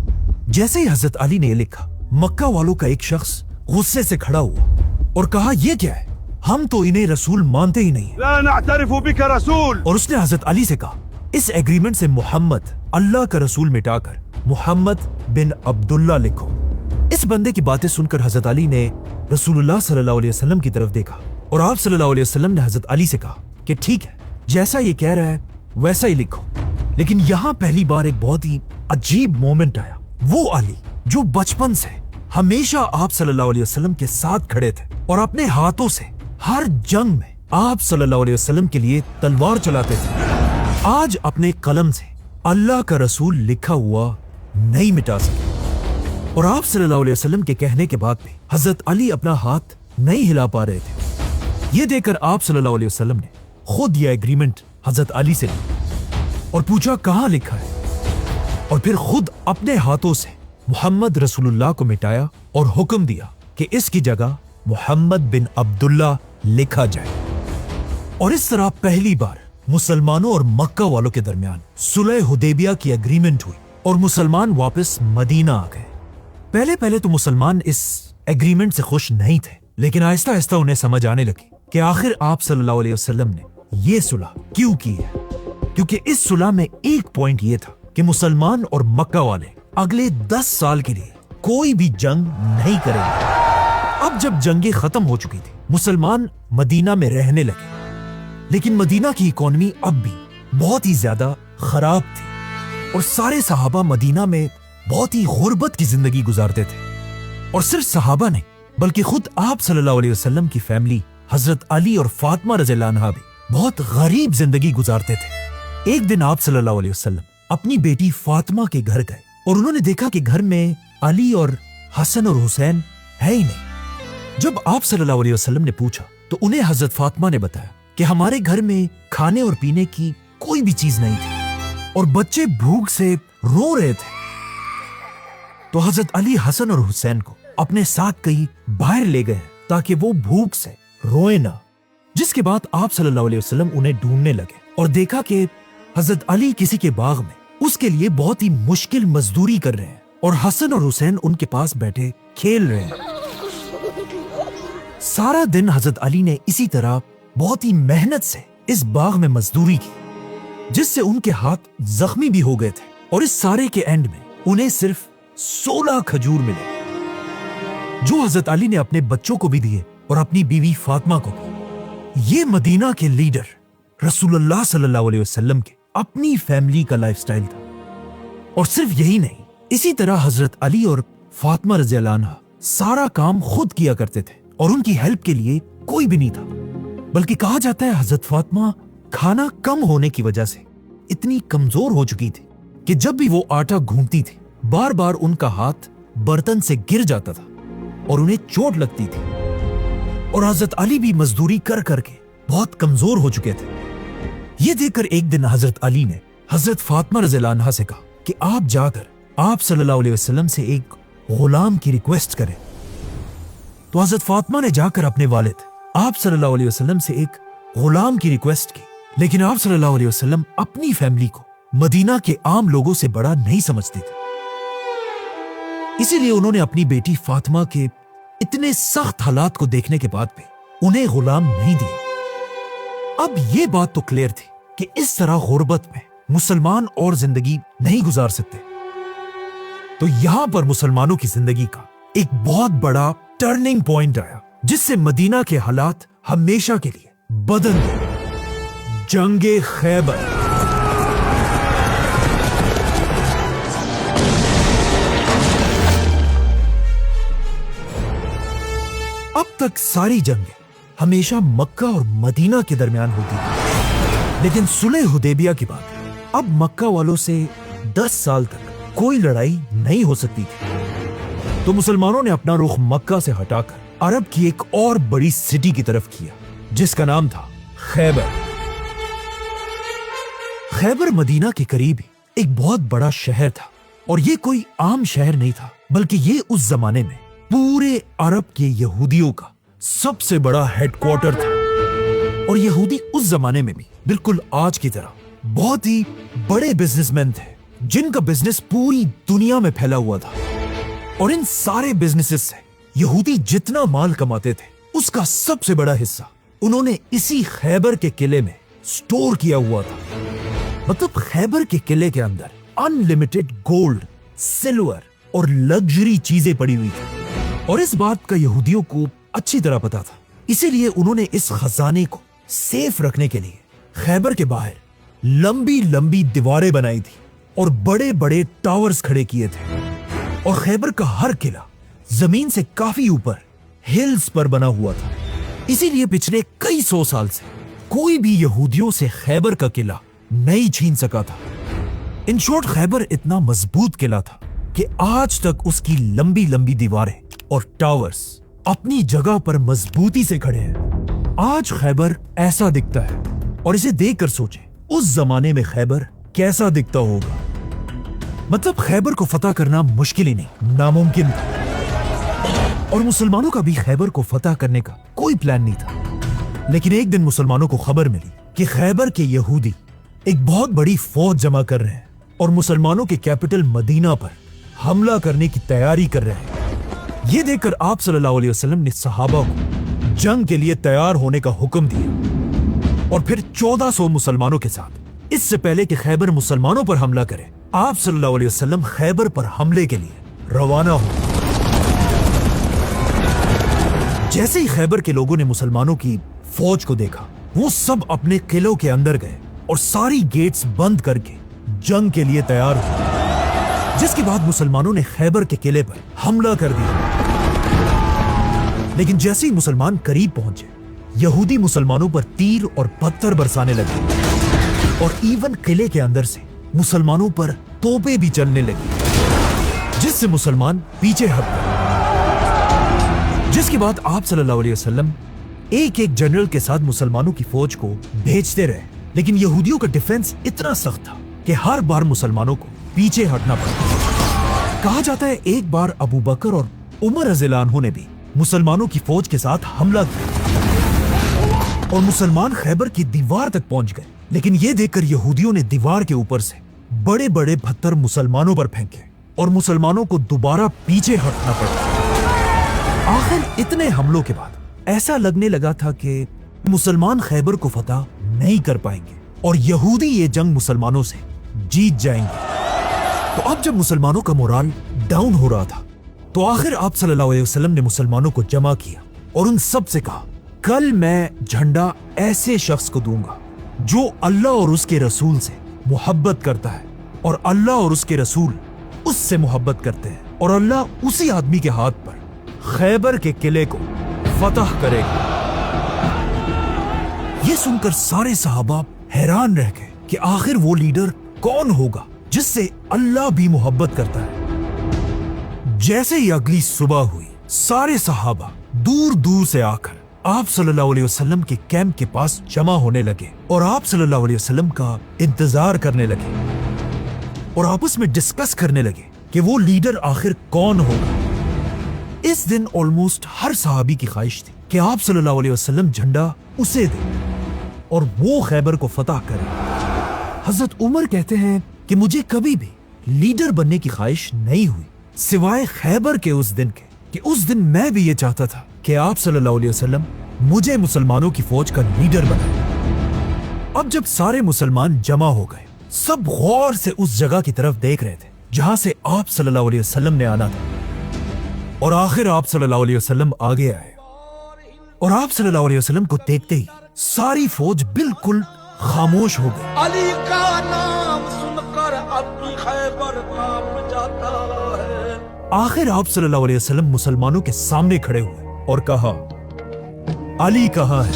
जैसे ही हजरत अली ने लिखा, मक्का वालों का एक शख्स गुस्से से खड़ा हुआ और कहा, यह क्या है, हम तो इन्हें रसूल मानते ही नहीं। ला नअतरिफु बिका रसूल। और उसने हजरत अली से कहा, इस एग्रीमेंट से मोहम्मद अल्लाह का रसूल मिटाकर मोहम्मद बिन अब्दुल्ला लिखो। इस बंदे की बातें सुनकर हजरत अली ने रसूलुल्लाह सल्लल्लाहु अलैहि वसल्लम की तरफ देखा, और आप सल्लल्लाहु अलैहि वसल्लम ने हजरत अली से कहा कि ठीक है, जैसा ये कह रहा है वैसा ही लिखो। लेकिन यहां पहली बार एक बहुत ही अजीब मोमेंट आया। वो अली जो बचपन से हमेशा आप सल्लल्लाहु अलैहि वसल्लम के साथ खड़े थे और अपने हाथों से हर जंग में आप सल्लल्लाहु अलैहि वसल्लम के लिए तलवार चलाते थे, आज अपने कलम से अल्लाह का रसूल लिखा हुआ नहीं मिटा सके। और आप सल्लल्लाहु अलैहि वसल्लम के कहने के बाद भी हजरत अली अपना हाथ नहीं हिला पा रहे थे। ये देखकर आप सल्लल्लाहु अलैहि वसल्लम ने खुद यह एग्रीमेंट हजरत अली से लिया और पूछा, कहां लिखा है, और फिर खुद अपने हाथों से मोहम्मद रसूलुल्लाह को मिटाया और हुक्म दिया कि इसकी जगह मोहम्मद बिन अब्दुल्ला लिखा जाए। और इस तरह पहली बार मुसलमानों और मक्का वालों के दरमियान सुलह हुदैबिया की एग्रीमेंट हुई और मुसलमान वापस मदीना आ गए। पहले पहले तो मुसलमान इस एग्रीमेंट से खुश नहीं थे, लेकिन आहिस्ता आहिस्ता उन्हें समझ आने लगी कि आखिर आप सल्लल्लाहु अलैहि वसल्लम ने ये सुलह क्यों की है। क्योंकि इस सुलह में एक पॉइंट ये था कि मुसलमान और मक्का वाले अगले 10 साल के लिए कोई भी जंग नहीं करेंगे। अब जब जंगें खत्म हो चुकी थी, मुसलमान मदीना में रहने लगे, लेकिन मदीना की इकोनॉमी अब भी बहुत ही ज्यादा खराब थी और सारे सहाबा मदीना में बहुत ही गुर्बत की जिंदगी गुजारते थे। और सिर्फ सहाबा नहीं, बल्कि खुद आप सल्लल्लाहु अलैहि वसल्लम की फैमिली हजरत अली और फातिमा रज़ियल्लाहु अन्हा भी बहुत गरीब जिंदगी गुजारते थे। एक दिन आप सल्लल्लाहु अलैहि वसल्लम अपनी बेटी फातिमा के घर गए और उन्होंने देखा कि घर में अली और हसन और हुसैन है ही नहीं। जब आप सल्लल्लाहु अलैहि वसल्लम ने पूछा तो उन्हें हजरत फातिमा ने बताया कि हमारे घर में खाने और पीने की कोई भी चीज नहीं थी और बच्चे भूख से रो रहे थे। तो हजरत अली हसन और हुसैन को अपने साथ कहीं बाहर ले गए ताकि वो भूख से रोए ना। जिसके बाद आप सल्लल्लाहु अलैहि वसल्लम उन्हें ढूंढने लगे और देखा कि हजरत अली किसी के बाग में उसके लिए बहुत ही मुश्किल मजदूरी कर रहे हैं और हसन और हुसैन उनके पास बैठे खेल रहे हैं। सारा दिन हजरत अली ने इसी तरह बहुत ही मेहनत से इस बाग में मजदूरी की, जिससे उनके हाथ जख्मी भी हो गए थे। और इस सारे के एंड में उन्हें सिर्फ 16 खजूर मिले, जो हजरत अली ने अपने बच्चों को भी दिए और अपनी बीवी फातिमा को भी। ये मदीना के लीडर रसूलुल्लाह सल्लल्लाहु अलैहि वसल्लम के अपनी फैमिली का लाइफस्टाइल था। और सिर्फ यही नहीं, इसी तरह हजरत अली और फातिमा रज़ियल्लाहु अन्हा सारा काम खुद किया करते थे और उनकी हेल्प के लिए कोई भी नहीं था। बल्कि कहा जाता है हजरत फातिमा खाना कम होने की वजह से इतनी कमजोर हो चुकी थी कि जब भी वो आटा गूंथती थी, बार बार उनका हाथ बर्तन से गिर जाता था और उन्हें चोट लगती थी। और हजरत अली भी मजदूरी कर करके बहुत कमजोर हो चुके थे। ये देखकर एक दिन हजरत अली ने हजरत फातिमा रज़ियल्लाहु अन्हा से कहा कि आप जाकर आप सल्लल्लाहु अलैहि वसल्लम से एक गुलाम की रिक्वेस्ट करें। तो हजरत फातिमा ने जाकर अपने वालिद आप सल्लल्लाहु अलैहि वसल्लम से एक गुलाम की रिक्वेस्ट की, लेकिन आप सल्लल्लाहु अलैहि वसल्लम अपनी फैमिली को मदीना के आम लोगों से बड़ा नहीं समझते थे। इसीलिए उन्होंने अपनी बेटी फातिमा के इतने सख्त हालात को देखने के बाद भी उन्हें गुलाम नहीं दिया। अब ये बात तो क्लियर थी कि इस तरह गुर्बत में मुसलमान और जिंदगी नहीं गुजार सकते। तो यहां पर मुसलमानों की जिंदगी का एक बहुत बड़ा टर्निंग पॉइंट आया, जिससे मदीना के हालात हमेशा के लिए बदल गए। जंगे खैबर। अब तक सारी जंगें हमेशा मक्का और मदीना के दरमियान होती थी, लेकिन सुलह हुदैबिया के बाद अब मक्का वालों से 10 साल तक कोई लड़ाई नहीं हो सकती थी। तो मुसलमानों ने अपना रुख मक्का से हटाकर अरब की एक और बड़ी सिटी की तरफ किया, जिसका नाम था खैबर। खैबर मदीना के करीब ही एक बहुत बड़ा शहर था, और ये कोई आम शहर नहीं था, बल्कि ये उस जमाने में पूरे अरब के यहूदियों का सबसे बड़ा हेडक्वार्टर था। और यहूदी उस जमाने में भी बिल्कुल आज की तरह बहुत ही बड़े बिजनेसमैन थे, जिनका बिजनेस पूरी दुनिया में फैला हुआ था। और इन सारे बिजनेसेस से यहूदी जितना माल कमाते थे, उसका सबसे बड़ा हिस्सा उन्होंने इसी खैबर के किले में स्टोर किया हुआ था। मतलब खैबर के किले के अंदर अनलिमिटेड गोल्ड, सिल्वर और लग्जरी चीजें पड़ी हुई थी। और इस बात का यहूदियों को अच्छी तरह पता था, इसीलिए उन्होंने इस खजाने को सेफ रखने के लिए खैबर के बाहर लंबी लंबी दीवारें बनाई थी और बड़े बड़े टावर्स खड़े किए थे। और खैबर का हर किला जमीन से काफी ऊपर हिल्स पर बना हुआ था। इसीलिए पिछले कई 100 साल से कोई भी यहूदियों से खैबर का किला नहीं छीन सका था। इन शॉर्ट, खैबर इतना मजबूत किला था कि आज तक उसकी लंबी लंबी दीवारें और टावर्स अपनी जगह पर मजबूती से खड़े हैं। आज खैबर ऐसा दिखता है, और इसे देखकर सोचें उस जमाने में खैबर कैसा दिखता होगा। मतलब खैबर को फतह करना मुश्किल ही नहीं, नामुमकिन था। और मुसलमानों का भी खैबर को फतह करने का कोई प्लान नहीं था। लेकिन एक दिन मुसलमानों को खबर मिली कि खैबर के यहूदी एक बहुत बड़ी फौज जमा कर रहे हैं और मुसलमानों के कैपिटल मदीना पर हमला करने की तैयारी कर रहे हैं। ये देखकर आप सल्लल्लाहु अलैहि वसल्लम ने सहाबा को जंग के लिए तैयार होने का हुक्म दिया। और फिर 1400 मुसलमानों के साथ, इससे पहले कि खैबर मुसलमानों पर हमला करे, आप सल्लल्लाहु अलैहि वसल्लम खैबर पर हमले के लिए रवाना हो। जैसे ही खैबर के लोगों ने मुसलमानों की फौज को देखा, वो सब अपने किलों के अंदर गए और सारी गेट्स बंद करके जंग के लिए तैयार हुए। जिसके बाद मुसलमानों ने खैबर के किले पर हमला कर दिया। लेकिन जैसे ही मुसलमान करीब पहुंचे, यहूदी मुसलमानों पर तीर और पत्थर बरसाने लगे और इवन किले के अंदर से मुसलमानों पर तोपें भी चलने लगी, जिससे मुसलमान पीछे हट गए। जिसके बाद आप सल्लल्लाहु अलैहि वसल्लम एक एक जनरल के साथ मुसलमानों की फौज को भेजते रहे। लेकिन यहूदियों का डिफेंस इतना सख्त था कि हर बार मुसलमानों को पीछे हटना पड़ा। कहा जाता है एक बार अबू बकर और उमर रज़ियल्लाहु अन्हु ने भी मुसलमानों की फौज के साथ हमला किया और मुसलमान खैबर की दीवार तक पहुंच गए। लेकिन यह देखकर यहूदियों ने दीवार के ऊपर से बड़े बड़े पत्थर मुसलमानों पर फेंके और मुसलमानों को दोबारा पीछे हटना पड़ा। आखिर इतने हमलों के बाद ऐसा लगने लगा था कि मुसलमान खैबर को फतह नहीं कर पाएंगे और यहूदी ये जंग मुसलमानों से जीत जाएंगे। तो अब जब मुसलमानों का मोराल डाउन हो रहा था तो आखिर आप सल्लल्लाहु अलैहि वसल्लम ने मुसलमानों को जमा किया और उन सब से कहा, कल मैं झंडा ऐसे शख्स को दूंगा जो अल्लाह और उसके रसूल से मोहब्बत करता है और अल्लाह और उसके रसूल उससे मोहब्बत करते हैं, और अल्लाह उसी आदमी के हाथ पर खैबर के किले को फतह करेगा। ये सुनकर सारे सहाबा हैरान रह गए कि आखिर वो लीडर कौन होगा जिससे अल्लाह भी मोहब्बत करता है। जैसे ही अगली सुबह हुई, सारे सहाबा दूर दूर से आकर आप सल्लल्लाहु अलैहि वसल्लम के कैंप के पास जमा होने लगे और आप सल्लल्लाहु अलैहि वसल्लम का इंतजार करने लगे और आपस में डिस्कस करने लगे कि वो लीडर आखिर कौन होगा। इस दिन ऑलमोस्ट हर सहाबी की ख्वाहिश थी कि आप सल्लल्लाहु अलैहि वसल्लम झंडा उसे दे और वो खैबर को फतह करे। हजरत उमर कहते हैं कि मुझे कभी भी लीडर बनने की ख्वाहिश नहीं हुई सिवाय खैबर के उस दिन के, कि उस दिन मैं भी ये चाहता था कि आप सल्लल्लाहु अलैहि वसल्लम मुझे मुसलमानों की फौज का लीडर बनाए। अब जब सारे मुसलमान जमा हो गए, सब गौर से उस जगह की तरफ देख रहे थे जहां से आप सल्लल्लाहु अलैहि वसल्लम ने आना था। और आखिर आप सल्लल्लाहु अलैहि वसल्लम आगे आए और आप सल्लल्लाहु अलैहि वसल्लम को देखते ही सारी फौज बिल्कुल खामोश हो गई। अली का नाम सुनकर अपनी खैबर कांप जाता है। आखिर आप सल्लल्लाहु अलैहि वसल्लम मुसलमानों के सामने खड़े हुए और कहा, अली कहाँ है?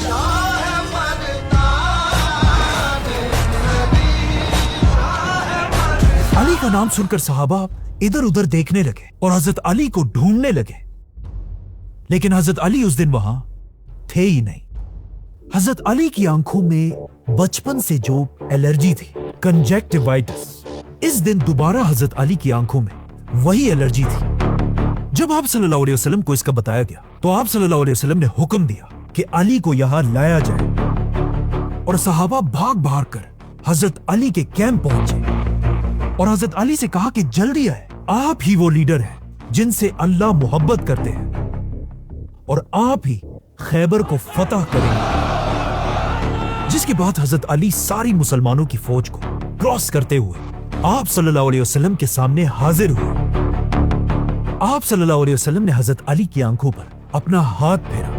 अली का नाम सुनकर सहाबा इधर उधर देखने लगे और हजरत अली को ढूंढने लगे, लेकिन हजरत अली उस दिन वहां थे ही नहीं। हजरत अली की आंखों में बचपन से जो एलर्जी थी, कंजक्टिवाइटिस, इस दिन दोबारा हजरत अली की आंखों में वही एलर्जी थी। जब आप सल्लल्लाहु अलैहि वसल्लम को इसका बताया गया तो आप सल्लल्लाहु अलैहि वसल्लम ने हुक्म दिया कि अली को यहां लाया जाए और सहाबा भाग भाग कर हजरत अली के कैंप पहुंचे और हजरत अली से कहा कि जल्दी आए, आप ही वो लीडर हैं जिनसे अल्लाह मोहब्बत करते हैं और आप ही खैबर को फतह करेंगे। जिसके बाद हजरत अली सारी मुसलमानों की फौज को क्रॉस करते हुए आप सल्लल्लाहु अलैहि वसल्लम के सामने हाजिर हुए। आप सल्लल्लाहु अलैहि वसल्लम ने हजरत अली की आंखों पर अपना हाथ फेरा,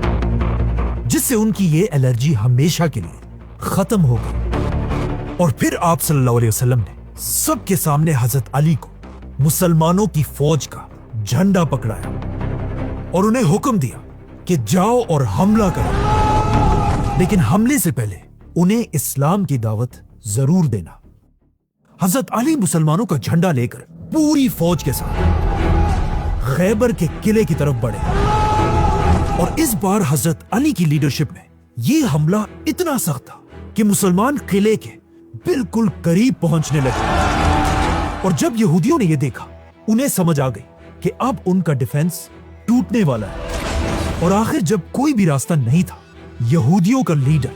जिससे उनकी ये एलर्जी हमेशा के लिए खत्म हो गई। और फिर आप सल्लल्लाहु अलैहि वसल्लम ने सबके सामने हजरत अली को मुसलमानों की फौज का झंडा पकड़ाया और उन्हें हुक्म दिया कि जाओ और हमला करो, लेकिन हमले से पहले उन्हें इस्लाम की दावत जरूर देना। हजरत अली मुसलमानों का झंडा लेकर पूरी फौज के साथ खैबर के किले की तरफ बढ़े और इस बार हजरत अली की लीडरशिप में यह हमला इतना सख्त था कि मुसलमान किले के बिल्कुल करीब पहुंचने लगे। और जब यहूदियों ने यह देखा, उन्हें समझ आ गई कि अब उनका डिफेंस टूटने वाला है। और आखिर जब कोई भी रास्ता नहीं था, यहूदियों का लीडर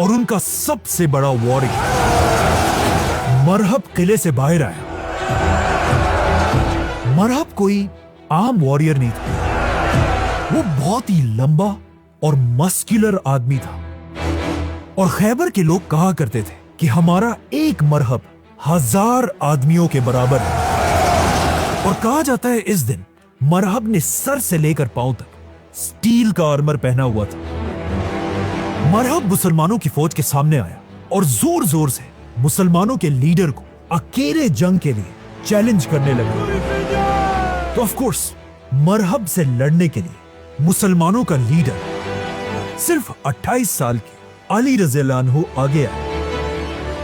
और उनका सबसे बड़ा वॉरियर मरहब किले से बाहर आया। मरहब कोई आम वॉरियर नहीं था, वो बहुत ही लंबा और मस्कुलर आदमी था। और खैबर के लोग कहा करते थे कि हमारा एक मरहब 1000 आदमियों के बराबर है। और कहा जाता है इस दिन मरहब ने सर से लेकर पांव तक स्टील का आर्मर पहना हुआ था। मरहब मुसलमानों की फौज के सामने आया और जोर जोर से मुसलमानों के लीडर को अकेले जंग के लिए चैलेंज करने लगा। तो ऑफ कोर्स मरहब से लड़ने के लिए मुसलमानों का लीडर सिर्फ 28 साल के अली रज़ियल्लाहु अन्हु आगे आए।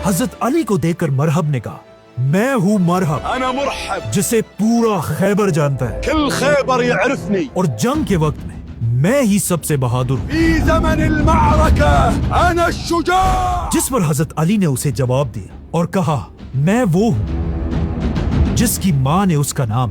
हजरत अली को देखकर मरहब ने कहा, मैं हूं मरहब, अना मुरहब, जिसे पूरा खैबर जानता है। कुल खैबर यअरिफनी, और जंग के वक्त में मैं ही सबसे बहादुर हूं। फी ज़मन अल-मअरका अना शुजा। जिस पर हजरत अली ने उसे जवाब दिया और कहा, मैं वो हूं जिसकी मां ने उसका नाम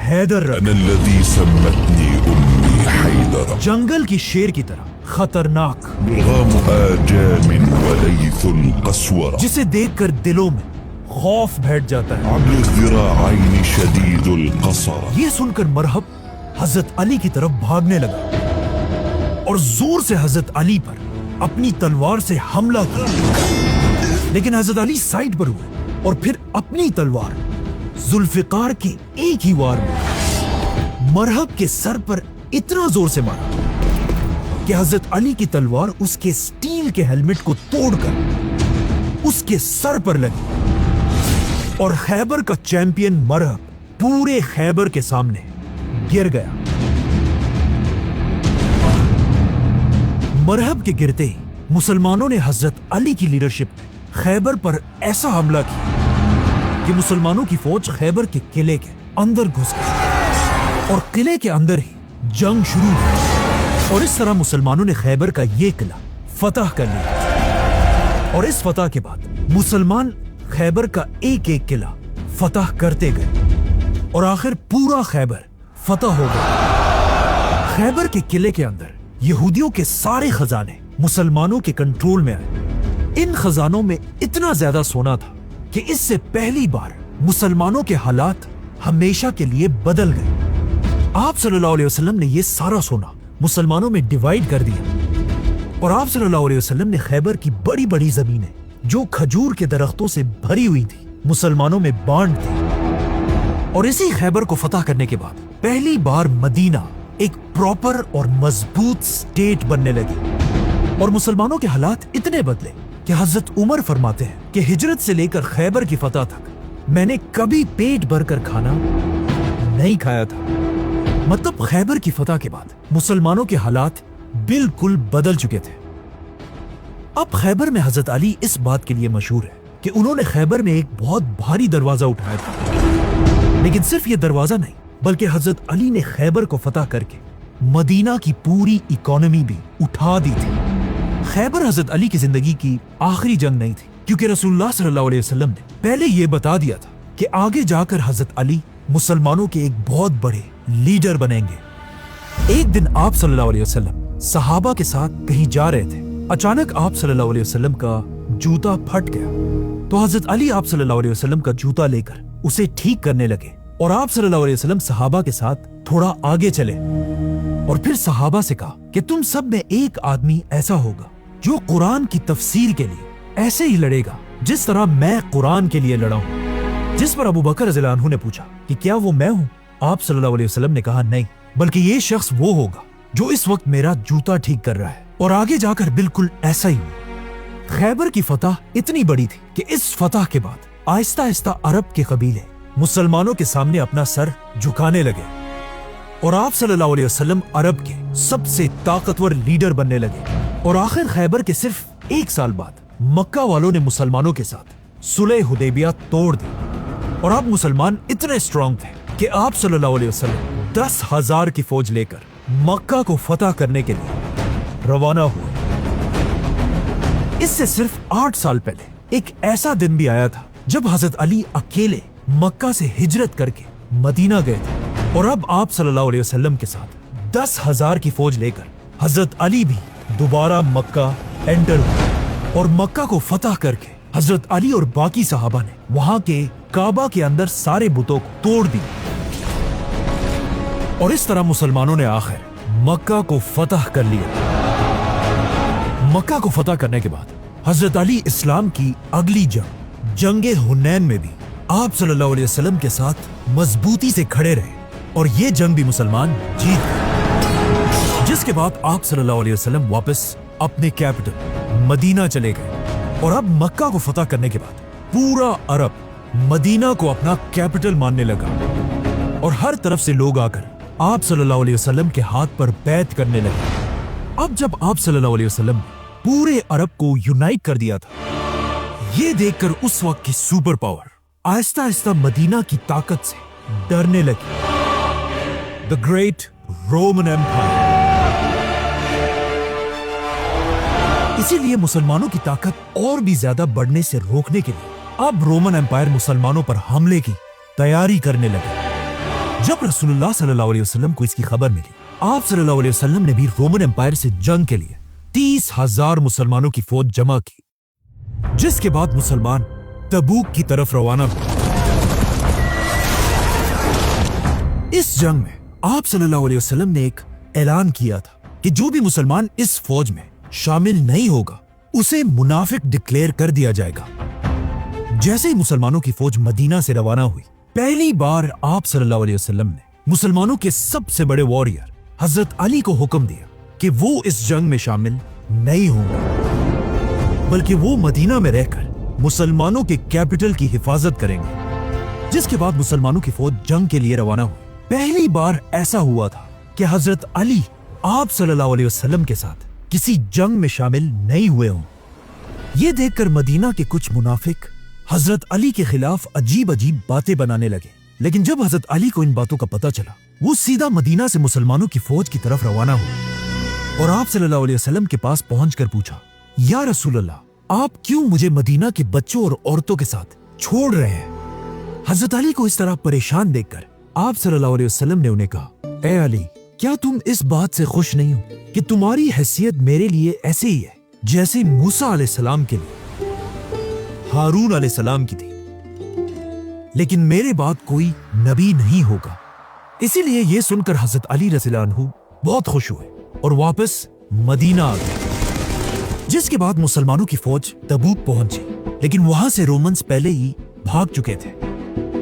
हैदर रखा। अना अल्लज़ी सम्मतनी उम्मी हैदर। जंगल की शेर की तरह खतरनाक, मुग़ाम आजामिन वलैथुल क़स्वरा, जिसे देखकर दिलों में खौफ बैठ जाता है। अब्ल ज़िराअैन शदीदुल क़सरा। ये सुनकर मरहब हजरत अली की तरफ भागने लगा اور زور سے حضرت علی پر اپنی تلوار سے حملہ کیا، لیکن حضرت علی سائڈ پر ہوئے اور پھر اپنی تلوار ذوالفقار کے ایک ہی وار میں مرہب کے سر پر اتنا زور سے مارا کہ حضرت علی کی تلوار اس کے سٹیل کے ہیلمٹ کو توڑ کر اس کے سر پر لگی اور خیبر کا چیمپئن مرہب پورے خیبر کے سامنے گر گیا۔ مرہب کے گرتے ہی مسلمانوں نے حضرت علی کی لیڈرشپ میں خیبر پر ایسا حملہ کیا کہ مسلمانوں کی فوج خیبر کے قلعے کے اندر گھس گئی اور قلعے کے اندر ہی جنگ شروع ہوئی، اور اس طرح مسلمانوں نے خیبر کا یہ قلعہ فتح کر لیا، اور اس فتح کے بعد مسلمان خیبر کا ایک ایک قلعہ فتح کرتے گئے اور آخر پورا خیبر فتح ہو گیا۔ خیبر کے قلعے کے اندر یہودیوں کے سارے خزانے مسلمانوں کے کنٹرول میں آئے۔ ان خزانوں میں اتنا زیادہ سونا تھا کہ اس سے پہلی بار مسلمانوں کے حالات ہمیشہ کے لیے بدل گئے۔ آپ صلی اللہ علیہ وسلم نے یہ سارا سونا مسلمانوں میں ڈیوائیڈ کر دیا، اور آپ صلی اللہ علیہ وسلم نے خیبر کی بڑی بڑی زمینیں جو کھجور کے درختوں سے بھری ہوئی تھی مسلمانوں میں بانٹ دی، اور اسی خیبر کو فتح کرنے کے بعد پہلی بار مدینہ ایک پراپر اور مضبوط سٹیٹ بننے لگی، اور مسلمانوں کے حالات اتنے بدلے کہ حضرت عمر فرماتے ہیں کہ ہجرت سے لے کر خیبر کی فتح تک میں نے کبھی پیٹ بھر کر کھانا نہیں کھایا تھا۔ مطلب خیبر کی فتح کے بعد مسلمانوں کے حالات بالکل بدل چکے تھے۔ اب خیبر میں حضرت علی اس بات کے لیے مشہور ہے کہ انہوں نے خیبر میں ایک بہت بھاری دروازہ اٹھایا تھا، لیکن صرف یہ دروازہ نہیں بلکہ حضرت علی نے خیبر کو فتح کر کے مدینہ کی پوری اکانومی بھی اٹھا دی تھی۔ خیبر حضرت علی کی زندگی کی آخری جنگ نہیں تھی، کیونکہ رسول اللہ صلی اللہ علیہ وسلم نے پہلے یہ بتا دیا تھا کہ آگے جا کر حضرت علی مسلمانوں کے ایک بہت بڑے لیڈر بنیں گے۔ ایک دن آپ صلی اللہ علیہ وسلم صحابہ کے ساتھ کہیں جا رہے تھے، اچانک آپ صلی اللہ علیہ وسلم کا جوتا پھٹ گیا، تو حضرت علی آپ صلی اللہ علیہ وسلم کا جوتا لے کر اسے ٹھیک کرنے لگے، اور آپ صلی اللہ علیہ وسلم صحابہ کے ساتھ تھوڑا آگے چلے اور پھر صحابہ سے کہا کہ تم سب میں ایک آدمی ایسا ہوگا جو قرآن کی تفسیر کے لیے ایسے ہی لڑے گا جس طرح میں قرآن کے لیے لڑا ہوں۔ جس پر ابو بکر رضی اللہ عنہ نے پوچھا کہ کیا وہ میں ہوں؟ آپ صلی اللہ علیہ وسلم نے کہا نہیں، بلکہ یہ شخص وہ ہوگا جو اس وقت میرا جوتا ٹھیک کر رہا ہے، اور آگے جا کر بالکل ایسا ہی ہوا۔ خیبر کی فتح اتنی بڑی تھی کہ اس فتح کے بعد آہستہ آہستہ عرب کے قبیلے مسلمانوں کے سامنے اپنا سر جھکانے لگے، اور آپ صلی اللہ علیہ وسلم عرب کے سب سے طاقتور لیڈر بننے لگے، اور آخر خیبر کے صرف ایک سال بعد مکہ والوں نے مسلمانوں کے ساتھ صلح حدیبیہ توڑ دی، اور اب مسلمان اتنے اسٹرانگ تھے کہ آپ صلی اللہ علیہ وسلم 10,000 کی فوج لے کر مکہ کو فتح کرنے کے لیے روانہ ہوئے۔ اس سے صرف 8 سال پہلے ایک ایسا دن بھی آیا تھا جب حضرت علی اکیلے مکہ سے ہجرت کر کے مدینہ گئے تھے، اور اب آپ صلی اللہ علیہ وسلم کے ساتھ 10,000 کی فوج لے کر حضرت علی بھی دوبارہ مکہ انٹر ہوئے، اور مکہ کو فتح کر کے حضرت علی اور باقی صحابہ نے وہاں کے کعبہ کے اندر سارے بتوں کو توڑ دی، اور اس طرح مسلمانوں نے آخر مکہ کو فتح کر لیا۔ مکہ کو فتح کرنے کے بعد حضرت علی اسلام کی اگلی جنگ حنین میں بھی آپ صلی اللہ علیہ وسلم کے ساتھ مضبوطی سے کھڑے رہے، اور یہ جنگ بھی مسلمان جیت گئے، جس کے بعد آپ صلی اللہ علیہ وسلم واپس اپنے کیپٹل مدینہ چلے گئے، اور اب مکہ کو فتح کرنے کے بعد پورا عرب مدینہ کو اپنا کیپٹل ماننے لگا، اور ہر طرف سے لوگ آ کر آپ صلی اللہ علیہ وسلم کے ہاتھ پر بیعت کرنے لگے۔ اب جب آپ صلی اللہ علیہ وسلم نے پورے عرب کو یونائٹ کر دیا تھا، یہ دیکھ کر اس وقت کی سپر پاور آہستہ آہستہ مدینہ کی طاقت سے ڈرنے لگی۔ The Great Roman Empire۔ اسی لیے مسلمانوں کی طاقت اور بھی زیادہ بڑھنے سے روکنے کے لیے اب رومن امپائر مسلمانوں پر حملے کی تیاری کرنے لگے۔ جب رسول اللہ صلی اللہ علیہ وسلم کو اس کی خبر ملی، آپ صلی اللہ علیہ وسلم نے بھی رومن امپائر سے جنگ کے لیے 30,000 مسلمانوں کی فوج جمع کی، جس کے بعد مسلمان تبوک کی طرف روانہ ہوئے۔ اس جنگ میں آپ صلی اللہ علیہ وسلم نے ایک اعلان کیا تھا کہ جو بھی مسلمان اس فوج میں شامل نہیں ہوگا اسے منافق ڈکلیئر کر دیا جائے گا۔ جیسے ہی مسلمانوں کی فوج مدینہ سے روانہ ہوئی، پہلی بار آپ صلی اللہ علیہ وسلم نے مسلمانوں کے سب سے بڑے واریر حضرت علی کو حکم دیا کہ وہ اس جنگ میں شامل نہیں ہوں گے، بلکہ وہ مدینہ میں رہ کر مسلمانوں کے کیپٹل کی حفاظت کریں گے۔ جس کے بعد مسلمانوں کی فوج جنگ کے لیے روانہ ہوئی۔ پہلی بار ایسا ہوا تھا کہ حضرت علی آپ صلی اللہ علیہ وسلم کے ساتھ کسی جنگ میں شامل نہیں ہوئے ہوں۔ یہ دیکھ کر مدینہ کے کچھ منافق حضرت علی کے خلاف عجیب عجیب باتیں بنانے لگے، لیکن جب حضرت علی کو ان باتوں کا پتہ چلا، وہ سیدھا مدینہ سے مسلمانوں کی فوج کی طرف روانہ ہوئے اور آپ صلی اللہ علیہ وسلم کے پاس پہنچ کر پوچھا، یا رسول اللہ، آپ کیوں مجھے مدینہ کے بچوں اور عورتوں کے ساتھ چھوڑ رہے ہیں؟ حضرت علی کو اس طرح پریشان دیکھ کر آپ صلی اللہ علیہ وسلم نے انہیں کہا، اے علی، کیا تم اس بات سے خوش نہیں ہو کہ تمہاری حیثیت میرے لیے ایسے ہی ہے جیسے موسیٰ علیہ السلام کے لیے ہارون علیہ السلام کی تھی، لیکن میرے بعد کوئی نبی نہیں ہوگا؟ اسی لیے یہ سن کر حضرت علی رضی اللہ عنہ بہت خوش ہوئے اور واپس مدینہ آ گئے۔ جس کے بعد مسلمانوں کی فوج تبوک پہنچی، لیکن وہاں سے رومنز پہلے ہی بھاگ چکے تھے،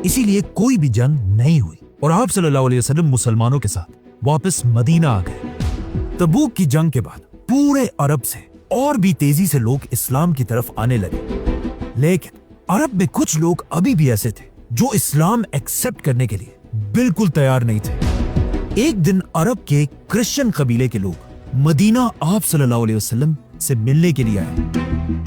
اسی لیے کوئی بھی جنگ نہیں ہوئی اور آپ صلی اللہ علیہ وسلم مسلمانوں کے ساتھ واپس مدینہ آ گئے۔ تبوک کی جنگ کے بعد پورے عرب سے اور بھی تیزی سے لوگ اسلام کی طرف آنے لگے، لیکن عرب میں کچھ لوگ ابھی بھی ایسے تھے جو اسلام ایکسپٹ کرنے کے لیے بالکل تیار نہیں تھے۔ ایک دن عرب کے کرسچن قبیلے کے لوگ مدینہ آپ صلی اللہ علیہ وسلم سے ملنے کے لیے آئے۔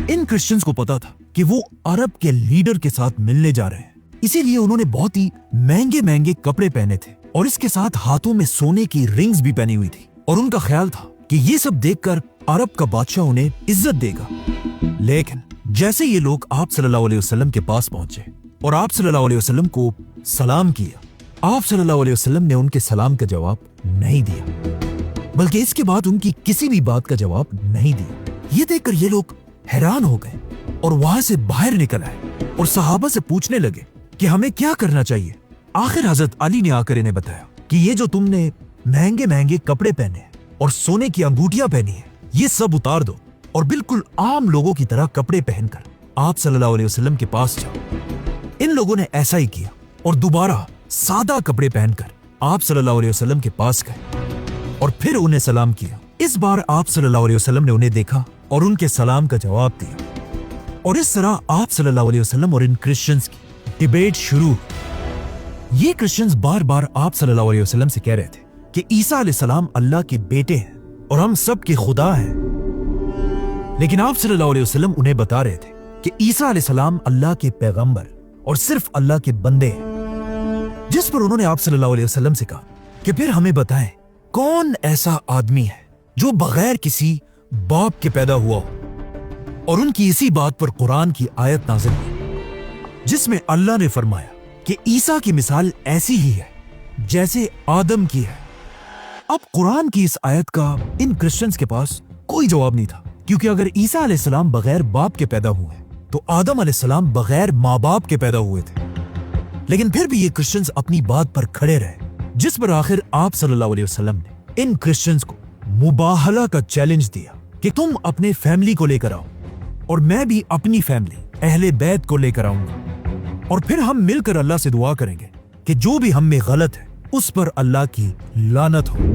ان کرسچنز کو پتا تھا کہ وہ عرب کے لیڈر کے ساتھ ملنے جا رہے ہیں، اسی لیے انہوں نے بہت ہی مہنگے مہنگے کپڑے پہنے تھے اور اس کے ساتھ ہاتھوں میں سونے کی رنگز بھی پہنی ہوئی تھی، اور ان کا خیال تھا کہ یہ سب دیکھ کر عرب کا بادشاہ انہیں عزت دے گا۔ لیکن جیسے یہ لوگ آپ صلی اللہ علیہ وسلم کے پاس پہنچے اور آپ صلی اللہ علیہ وسلم کو سلام کیا، آپ صلی اللہ علیہ وسلم نے ان کے سلام کا جواب نہیں دیا، بلکہ اس کے بعد ان کی کسی بھی بات کا جواب نہیں دیا۔ یہ دیکھ کر یہ لوگ حیران ہو گئے اور وہاں سے باہر نکل آئے اور صحابہ سے پوچھنے لگے کہ ہمیں کیا کرنا چاہیے۔ آخر حضرت علی نے آ کر انہیں بتایا کہ یہ جو تم نے مہنگے مہنگے کپڑے پہنے ہیں اور سونے کی انگوٹیاں پہنی ہیں، یہ سب اتار دو اور بالکل عام لوگوں کی طرح کپڑے پہن کر آپ صلی اللہ علیہ وسلم کے پاس جاؤ۔ ان لوگوں نے ایسا ہی کیا اور دوبارہ سادہ کپڑے پہن کر آپ صلی اللہ علیہ وسلم کے پاس گئے اور پھر انہیں سلام کیا۔ اس بار آپ صلی اللہ علیہ وسلم نے انہیں دیکھا اور ان کے سلام کا جواب دیا، اور اس طرح آپ صلی اللہ علیہ وسلم اور ان کرسچنز کی ڈیبیٹ شروع۔ یہ کرسچنز بار بار آپ صلی اللہ علیہ وسلم سے کہہ رہے تھے کہ عیسیٰ علیہ السلام اللہ کے بیٹے ہیں اور ہم سب کے خدا ہیں، لیکن آپ صلی اللہ علیہ وسلم انہیں بتا رہے تھے کہ عیسیٰ علیہ السلام اللہ کے پیغمبر اور صرف اللہ کے بندے ہیں۔ جس پر انہوں نے آپ صلی اللہ علیہ وسلم سے کہا کہ پھر ہمیں بتائیں کون ایسا آدمی ہے جو بغیر کسی باپ کے پیدا ہوا ہو، اور ان کی اسی بات پر قرآن کی آیت نازل ہوئی جس میں اللہ نے فرمایا کہ عیسیٰ کی مثال ایسی ہی ہے جیسے آدم کی ہے۔ اب قرآن کی اس آیت کا ان کرسچنز کے پاس کوئی جواب نہیں تھا، کیونکہ اگر عیسیٰ علیہ السلام بغیر باپ کے پیدا ہوئے تو آدم علیہ السلام بغیر ماں باپ کے پیدا ہوئے تھے۔ لیکن پھر بھی یہ کرسچنز اپنی بات پر کھڑے رہے، جس پر آخر آپ صلی اللہ علیہ وسلم نے ان کرسچنز کو مباہلہ کا چیلنج دیا کہ تم اپنے فیملی کو لے کر آؤ اور میں بھی اپنی فیملی اہل بیت کو لے کر آؤں گا، اور پھر ہم مل کر اللہ سے دعا کریں گے کہ جو بھی ہم میں غلط ہے اس پر اللہ کی لعنت ہو۔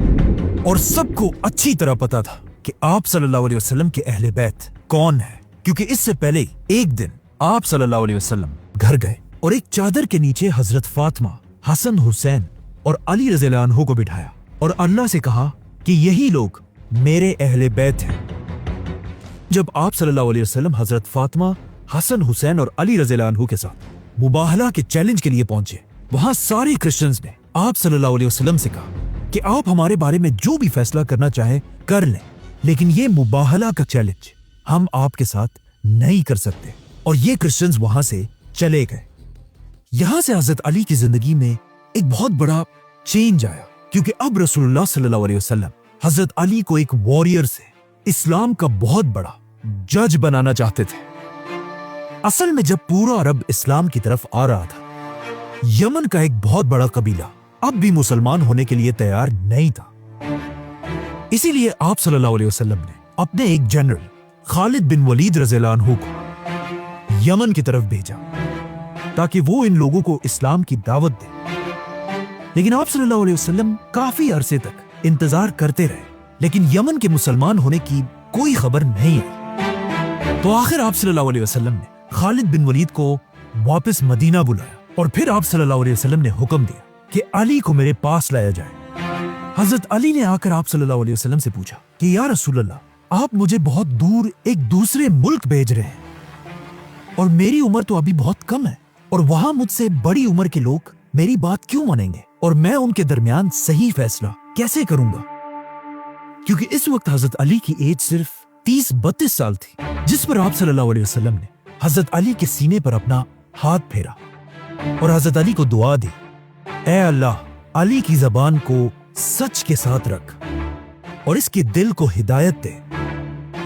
اور سب کو اچھی طرح پتا تھا کہ آپ صلی اللہ علیہ وسلم کے اہل بیت کون ہے، کیونکہ اس سے پہلے ایک دن آپ صلی اللہ علیہ وسلم گھر گئے اور ایک چادر کے نیچے حضرت فاطمہ، حسن، حسین اور علی رضی اللہ عنہ کو بٹھایا اور اللہ سے کہا کہ یہی لوگ میرے اہل بیت ہیں۔ جب آپ صلی اللہ علیہ وسلم حضرت فاطمہ، حسن، حسین اور علی رضی اللہ عنہ کے ساتھ مباہلہ کے چیلنج کے لیے پہنچے، وہاں سارے کرسچنز نے آپ صلی اللہ علیہ وسلم سے کہا کہ آپ ہمارے بارے میں جو بھی فیصلہ کرنا چاہیں کر لیں، لیکن یہ مباہلہ کا چیلنج ہم آپ کے ساتھ نہیں کر سکتے۔ اور یہ کرسچنز وہاں سے چلے گئے۔ یہاں سے حضرت علی کی زندگی میں ایک بہت بڑا چینج آیا، کیونکہ اب رسول اللہ صلی اللہ علیہ وسلم حضرت علی کو ایک وارئر سے اسلام کا بہت بڑا جج بنانا چاہتے تھے۔ اصل میں جب پورا عرب اسلام کی طرف آ رہا تھا، یمن کا ایک بہت بڑا قبیلہ اب بھی مسلمان ہونے کے لیے تیار نہیں تھا۔ اسی لیے آپ صلی اللہ علیہ وسلم نے اپنے ایک جنرل خالد بن ولید رضی اللہ عنہ کو یمن کی طرف بھیجا تاکہ وہ ان لوگوں کو اسلام کی دعوت دے، لیکن آپ صلی اللہ علیہ وسلم کافی عرصے تک انتظار کرتے رہے، لیکن یمن کے مسلمان ہونے کی کوئی خبر نہیں آئی۔ تو آخر آپ صلی اللہ علیہ وسلم نے خالد بن ولید کو واپس مدینہ بلایا، اور پھر آپ صلی اللہ علیہ وسلم نے حکم دیا کہ علی کو میرے پاس لایا جائے۔ حضرت علی نے آ کر آپ صلی اللہ علیہ وسلم سے پوچھا کہ یا رسول اللہ، آپ مجھے بہت دور ایک دوسرے ملک بھیج رہے ہیں، اور میری عمر تو ابھی بہت کم ہے، اور وہاں مجھ سے بڑی عمر کے لوگ میری بات کیوں مانیں گے، اور میں ان کے درمیان صحیح فیصلہ کیسے کروں گا؟ کیونکہ اس وقت حضرت علی کی ایج صرف 30-32 سال تھی، جس پر آپ صلی اللہ علیہ وسلم نے حضرت علی کے سینے پر اپنا ہاتھ پھیرا اور حضرت علی کو دعا دی، اے اللہ، علی کی زبان کو سچ کے ساتھ رکھ اور اس کے دل کو ہدایت دے۔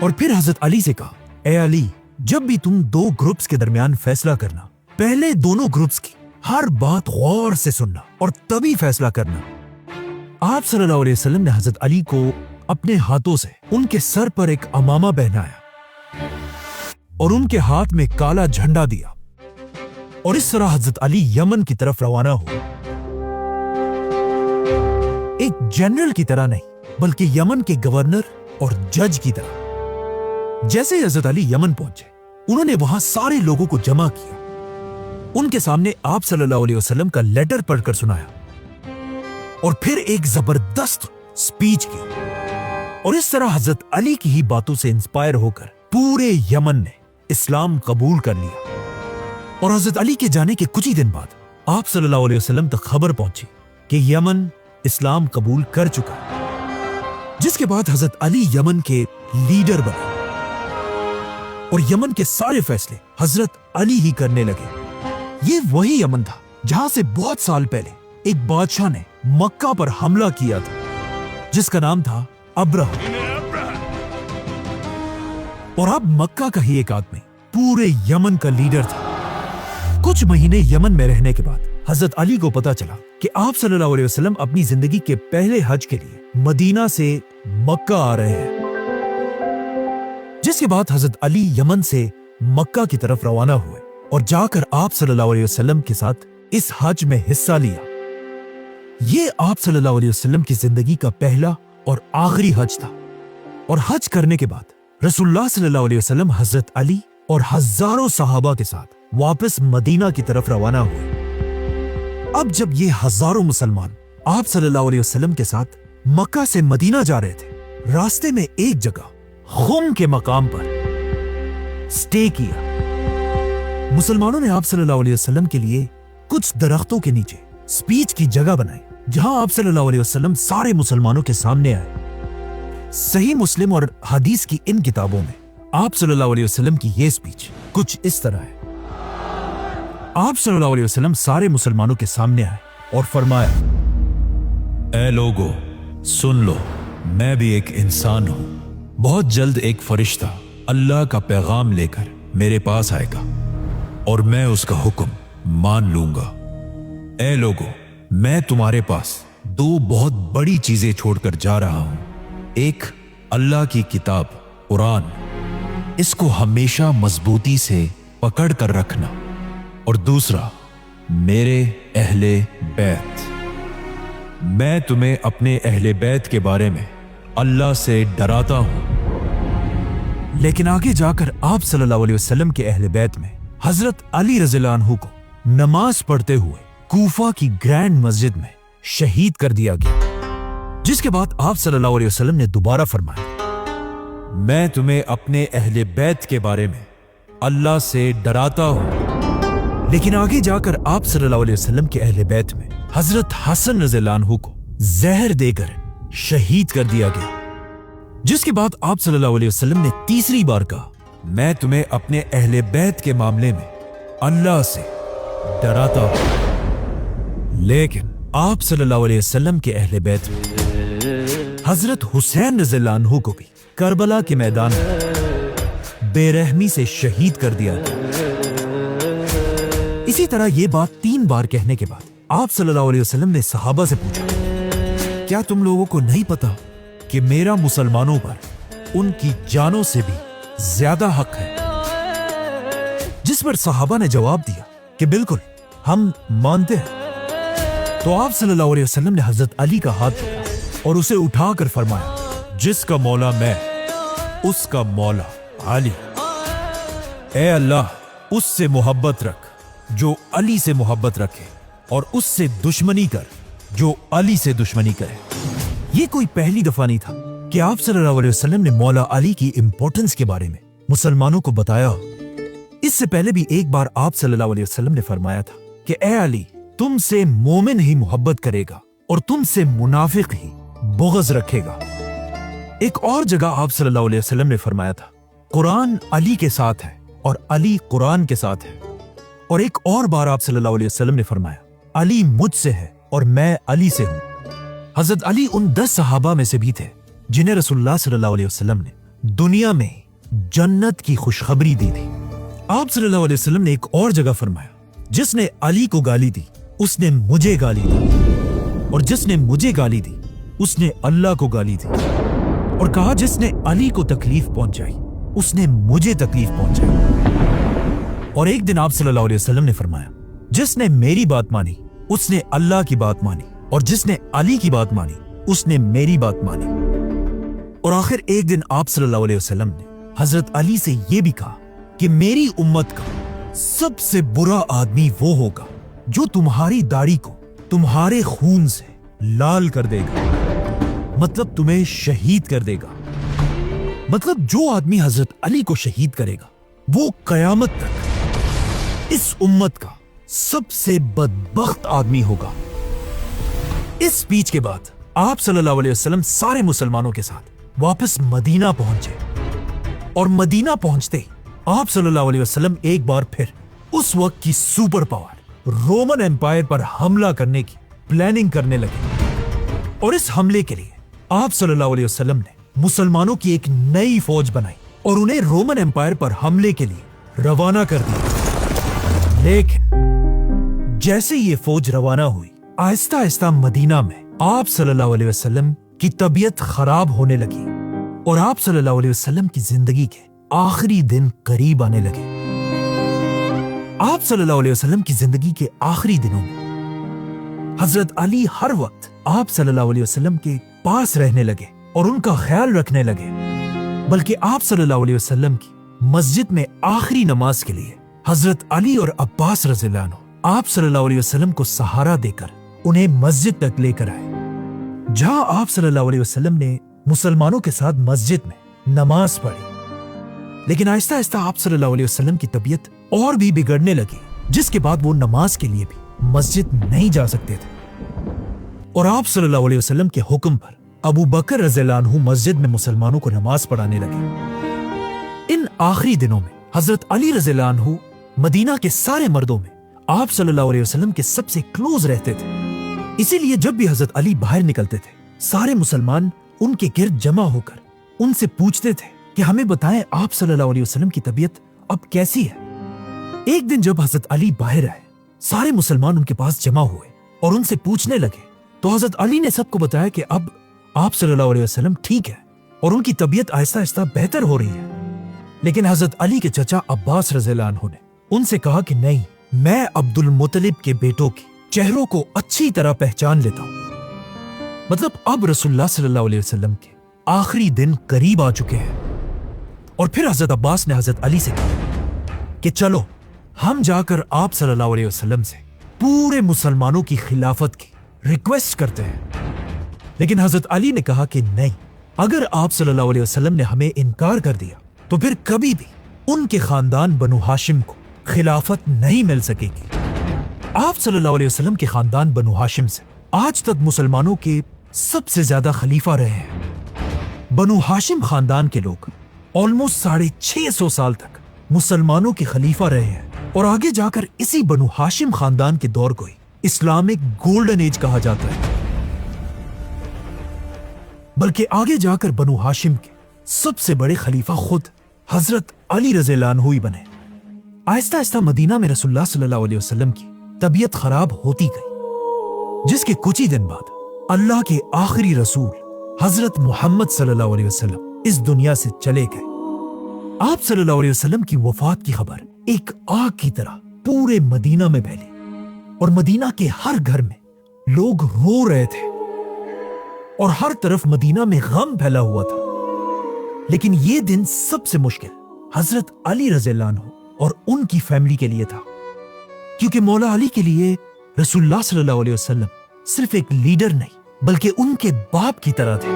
اور پھر حضرت علی سے کہا، اے علی، جب بھی تم دو گروپس کے درمیان فیصلہ کرنا، پہلے دونوں گروپس کی ہر بات غور سے سننا اور تبھی فیصلہ کرنا۔ آپ صلی اللہ علیہ وسلم نے حضرت علی کو اپنے ہاتھوں سے ان کے سر پر ایک امامہ پہنایا اور ان کے ہاتھ میں کالا جھنڈا دیا، اور اس طرح حضرت علی یمن کی طرف روانہ ہوئے، ایک جنرل کی طرح نہیں بلکہ یمن کے گورنر اور جج کی طرح۔ جیسے ہی حضرت علی یمن پہنچے، انہوں نے وہاں سارے لوگوں کو جمع کیا، ان کے سامنے آپ صلی اللہ علیہ وسلم کا لیٹر پڑھ کر سنایا، اور پھر ایک زبردست سپیچ کی، اور اس طرح حضرت علی کی ہی باتوں سے انسپائر ہو کر پورے یمن نے اسلام قبول کر لیا۔ اور حضرت علی کے جانے کے کچھ ہی دن بعد آپ صلی اللہ علیہ وسلم تک خبر پہنچی کہ یمن اسلام قبول کر چکا، جس کے بعد حضرت علی یمن کے لیڈر بنے، اور یمن کے سارے فیصلے حضرت علی ہی کرنے لگے۔ یہ وہی یمن تھا جہاں سے بہت سال پہلے ایک بادشاہ نے مکہ پر حملہ کیا تھا، جس کا نام تھا ابرہہ، اور اب مکہ کا ہی ایک آدمی پورے یمن کا لیڈر تھا۔ کچھ مہینے یمن میں رہنے کے بعد حضرت علی کو پتا چلا کہ آپ صلی اللہ علیہ وسلم اپنی زندگی کے پہلے حج کے لیے مدینہ سے مکہ آ رہے ہیں، جس کے بعد حضرت علی یمن سے مکہ کی طرف روانہ ہوئے اور جا کر آپ صلی اللہ علیہ وسلم کے ساتھ اس حج میں حصہ لیا۔ یہ آپ صلی اللہ علیہ وسلم کی زندگی کا پہلا اور آخری حج تھا، اور حج کرنے کے بعد رسول اللہ صلی اللہ علیہ وسلم حضرت علی اور ہزاروں صحابہ کے ساتھ واپس مدینہ کی طرف روانہ ہوئے۔ اب جب یہ ہزاروں مسلمان آپ صلی اللہ علیہ وسلم کے ساتھ مکہ سے مدینہ جا رہے تھے، راستے میں ایک جگہ خم کے مقام پر سٹے کیا۔ مسلمانوں نے آپ صلی اللہ علیہ وسلم کے لیے کچھ درختوں کے نیچے سپیچ کی جگہ بنائی، جہاں آپ صلی اللہ علیہ وسلم سارے مسلمانوں کے سامنے آئے۔ صحیح مسلم اور حدیث کی ان کتابوں میں آپ صلی اللہ علیہ وسلم کی یہ سپیچ کچھ اس طرح ہے۔ آپ صلی اللہ علیہ وسلم سارے مسلمانوں کے سامنے آئے اور فرمایا، اے لوگو، سن لو، میں بھی ایک انسان ہوں، بہت جلد ایک فرشتہ اللہ کا پیغام لے کر میرے پاس آئے گا اور میں اس کا حکم مان لوں گا۔ اے لوگو، میں تمہارے پاس دو بہت بڑی چیزیں چھوڑ کر جا رہا ہوں، ایک اللہ کی کتاب قرآن، اس کو ہمیشہ مضبوطی سے پکڑ کر رکھنا، اور دوسرا میرے اہل بیت۔ میں تمہیں اپنے اہل بیت کے بارے میں اللہ سے ڈراتا ہوں۔ لیکن آگے جا کر آپ صلی اللہ علیہ وسلم کے اہل بیت میں حضرت علی رضی اللہ عنہ کو نماز پڑھتے ہوئے کوفہ کی گرینڈ مسجد میں شہید کر دیا گیا، جس کے بعد آپ صلی اللہ علیہ وسلم نے دوبارہ فرمایا، میں تمہیں اپنے اہل بیت کے بارے میں اللہ سے ڈراتا ہوں۔ لیکن آگے جا کر آپ صلی اللہ علیہ وسلم کے اہل بیت میں حضرت حسن رضی اللہ عنہ کو زہر دے کر شہید کر دیا گیا، جس کے بعد آپ صلی اللہ علیہ وسلم نے تیسری بار کہا، میں تمہیں اپنے اہل بیت کے معاملے میں اللہ سے ڈراتا ہوں۔ لیکن آپ صلی اللہ علیہ وسلم کے اہل بیت میں حضرت حسین رضی اللہ عنہ کو بھی کربلا کے میدان میں بے رحمی سے شہید کر دیا گیا۔ اسی طرح یہ بات 3 بار کہنے کے بعد آپ صلی اللہ علیہ وسلم نے صحابہ سے پوچھا، کیا تم لوگوں کو نہیں پتا کہ میرا مسلمانوں پر ان کی جانوں سے بھی زیادہ حق ہے۔ جس پر صحابہ نے جواب دیا کہ بالکل ہم مانتے ہیں۔ تو آپ صلی اللہ علیہ وسلم نے حضرت علی کا ہاتھ پکڑا اور اسے اٹھا کر فرمایا، جس کا مولا میں اس کا مولا علی، اے اللہ اس سے محبت رکھ جو علی سے محبت رکھے، اور اس سے دشمنی کر جو علی سے دشمنی کرے۔ یہ کوئی پہلی دفعہ نہیں تھا کہ آپ صلی اللہ علیہ وسلم نے مولا علی کی امپورٹنس کے بارے میں مسلمانوں کو بتایا۔ اس سے پہلے بھی ایک بار آپ صلی اللہ علیہ وسلم نے فرمایا تھا کہ اے علی، تم سے مومن ہی محبت کرے گا اور تم سے منافق ہی بغض رکھے گا۔ ایک اور جگہ آپ صلی اللہ علیہ وسلم نے فرمایا تھا، قرآن علی کے ساتھ ہے اور علی قرآن کے ساتھ ہے۔ اور ایک اور بار آپ صلی اللہ علیہ وسلم نے فرمایا، علی مجھ سے ہے اور میں علی سے ہوں۔ حضرت علی ان 10 صحابہ میں سے بھی تھے جنہیں رسول اللہ صلی اللہ علیہ وسلم نے دنیا میں جنت کی خوشخبری دی تھی۔ آپ صلی اللہ علیہ وسلم نے ایک اور جگہ فرمایا، جس نے علی کو گالی دی اس نے مجھے گالی دی، اور جس نے مجھے گالی دی اس نے اللہ کو گالی دی، اور کہا جس نے علی کو تکلیف پہنچائی اس نے مجھے تکلیف پہنچائی۔ اور ایک دن آپ صلی اللہ علیہ وسلم نے فرمایا، جس نے میری بات مانی اس نے اللہ کی بات مانی، اور جس نے علی کی بات مانی اس نے میری بات مانی۔ اور آخر ایک دن آپ صلی اللہ علیہ وسلم نے حضرت علی سے یہ بھی کہا کہ میری امت کا سب سے برا آدمی وہ ہوگا جو تمہاری داڑھی کو تمہارے خون سے لال کر دے گا، مطلب تمہیں شہید کر دے گا۔ مطلب جو آدمی حضرت علی کو شہید کرے گا وہ قیامت تک اس امت کا سب سے بدبخت آدمی ہوگا۔ اس سپیچ کے بعد آپ صلی اللہ علیہ وسلم سارے مسلمانوں کے ساتھ واپس مدینہ پہنچے، اور مدینہ پہنچتے ہی آپ صلی اللہ علیہ وسلم ایک بار پھر اس وقت کی سپر پاور رومن ایمپائر پر حملہ کرنے کی پلاننگ کرنے لگے۔ اور اس حملے کے لیے آپ صلی اللہ علیہ وسلم نے مسلمانوں کی ایک نئی فوج بنائی اور انہیں رومن ایمپائر پر حملے کے لیے روانہ کر دیا۔ لیکن جیسے یہ فوج روانہ ہوئی، آہستہ آہستہ مدینہ میں آپ صلی اللہ علیہ وسلم کی طبیعت خراب ہونے لگی، اور آپ صلی اللہ علیہ وسلم کی زندگی کے آخری دن قریب آنے لگے۔ آپ صلی اللہ علیہ وسلم کی زندگی کے آخری دنوں میں حضرت علی ہر وقت آپ صلی اللہ علیہ وسلم کے پاس رہنے لگے اور ان کا خیال رکھنے لگے، بلکہ آپ صلی اللہ علیہ وسلم کی مسجد میں آخری نماز کے لیے حضرت علی اور عباس رضی اللہ عنہ آپ صلی اللہ علیہ وسلم کو سہارا دے کر انہیں مسجد تک لے کر آئے، جہاں آپ صلی اللہ علیہ وسلم نے مسلمانوں کے ساتھ مسجد میں نماز پڑھی۔ لیکن آہستہ آہستہ آپ صلی اللہ علیہ وسلم کی طبیعت اور بھی بگڑنے لگی، جس کے بعد وہ نماز کے لیے بھی مسجد نہیں جا سکتے تھے، اور آپ صلی اللہ علیہ وسلم کے حکم پر ابو بکر رضی اللہ عنہ مسجد میں مسلمانوں کو نماز پڑھانے لگے۔ ان آخری دنوں میں حضرت علی رضی اللہ عنہ مدینہ کے سارے مردوں میں آپ صلی اللہ علیہ وسلم کے سب سے کلوز رہتے تھے، اسی لیے جب بھی حضرت علی باہر نکلتے تھے سارے مسلمان ان کے گرد جمع ہو کر ان سے پوچھتے تھے کہ ہمیں بتائیں آپ صلی اللہ علیہ وسلم کی طبیعت اب کیسی ہے۔ ایک دن جب حضرت علی باہر آئے، سارے مسلمان ان کے پاس جمع ہوئے اور ان سے پوچھنے لگے، تو حضرت علی نے سب کو بتایا کہ اب آپ صلی اللہ علیہ وسلم ٹھیک ہے اور ان کی طبیعت آہستہ آہستہ بہتر ہو رہی ہے۔ لیکن حضرت علی کے چچا عباس رضی اللہ عنہ نے ان سے کہا کہ نہیں، میں عبد المطلب کے بیٹوں کے چہروں کو اچھی طرح پہچان لیتا ہوں۔ مطلب اب رسول اللہ صلی اللہ علیہ وسلم کے آخری دن قریب آ چکے ہیں۔ اور پھر حضرت عباس نے حضرت علی سے کہا کہ چلو ہم جا کر آپ صلی اللہ علیہ وسلم سے پورے مسلمانوں کی خلافت کی ریکویسٹ کرتے ہیں۔ لیکن حضرت علی نے کہا کہ نہیں، اگر آپ صلی اللہ علیہ وسلم نے ہمیں انکار کر دیا تو پھر کبھی بھی ان کے خاندان بنو ہاشم کو خلافت نہیں مل سکے گی۔ آپ صلی اللہ علیہ وسلم کے خاندان بنو ہاشم سے آج تک مسلمانوں کے سب سے زیادہ خلیفہ رہے ہیں۔ بنو ہاشم خاندان کے لوگ آلموسٹ 650 سال تک مسلمانوں کے خلیفہ رہے ہیں، اور آگے جا کر اسی بنو ہاشم خاندان کے دور کو ہی اسلامک گولڈن ایج کہا جاتا ہے۔ بلکہ آگے جا کر بنو ہاشم کے سب سے بڑے خلیفہ خود حضرت علی رضی اللہ عنہ ہی بنے۔ آہستہ آہستہ مدینہ میں رسول اللہ صلی اللہ علیہ وسلم کی طبیعت خراب ہوتی گئی، جس کے کچھ ہی دن بعد اللہ کے آخری رسول हजरत मोहम्मद सल्लल्लाहु अलैहि वसल्लम इस दुनिया से चले गए। आप सल्लल्लाहु अलैहि वसल्लम की वफात की खबर एक आग की तरह पूरे मदीना में फैली और मदीना के हर घर में लोग रो रहे थे और हर तरफ मदीना में गम फैला हुआ था। लेकिन ये दिन सबसे मुश्किल हजरत अली रज़ियल्लाहु अन्हु और उनकी फैमिली के लिए था, क्योंकि मौला अली के लिए रसूलुल्लाह सल्लल्लाहु अलैहि वसल्लम सिर्फ एक लीडर नहीं बल्कि उनके बाप की तरह थे,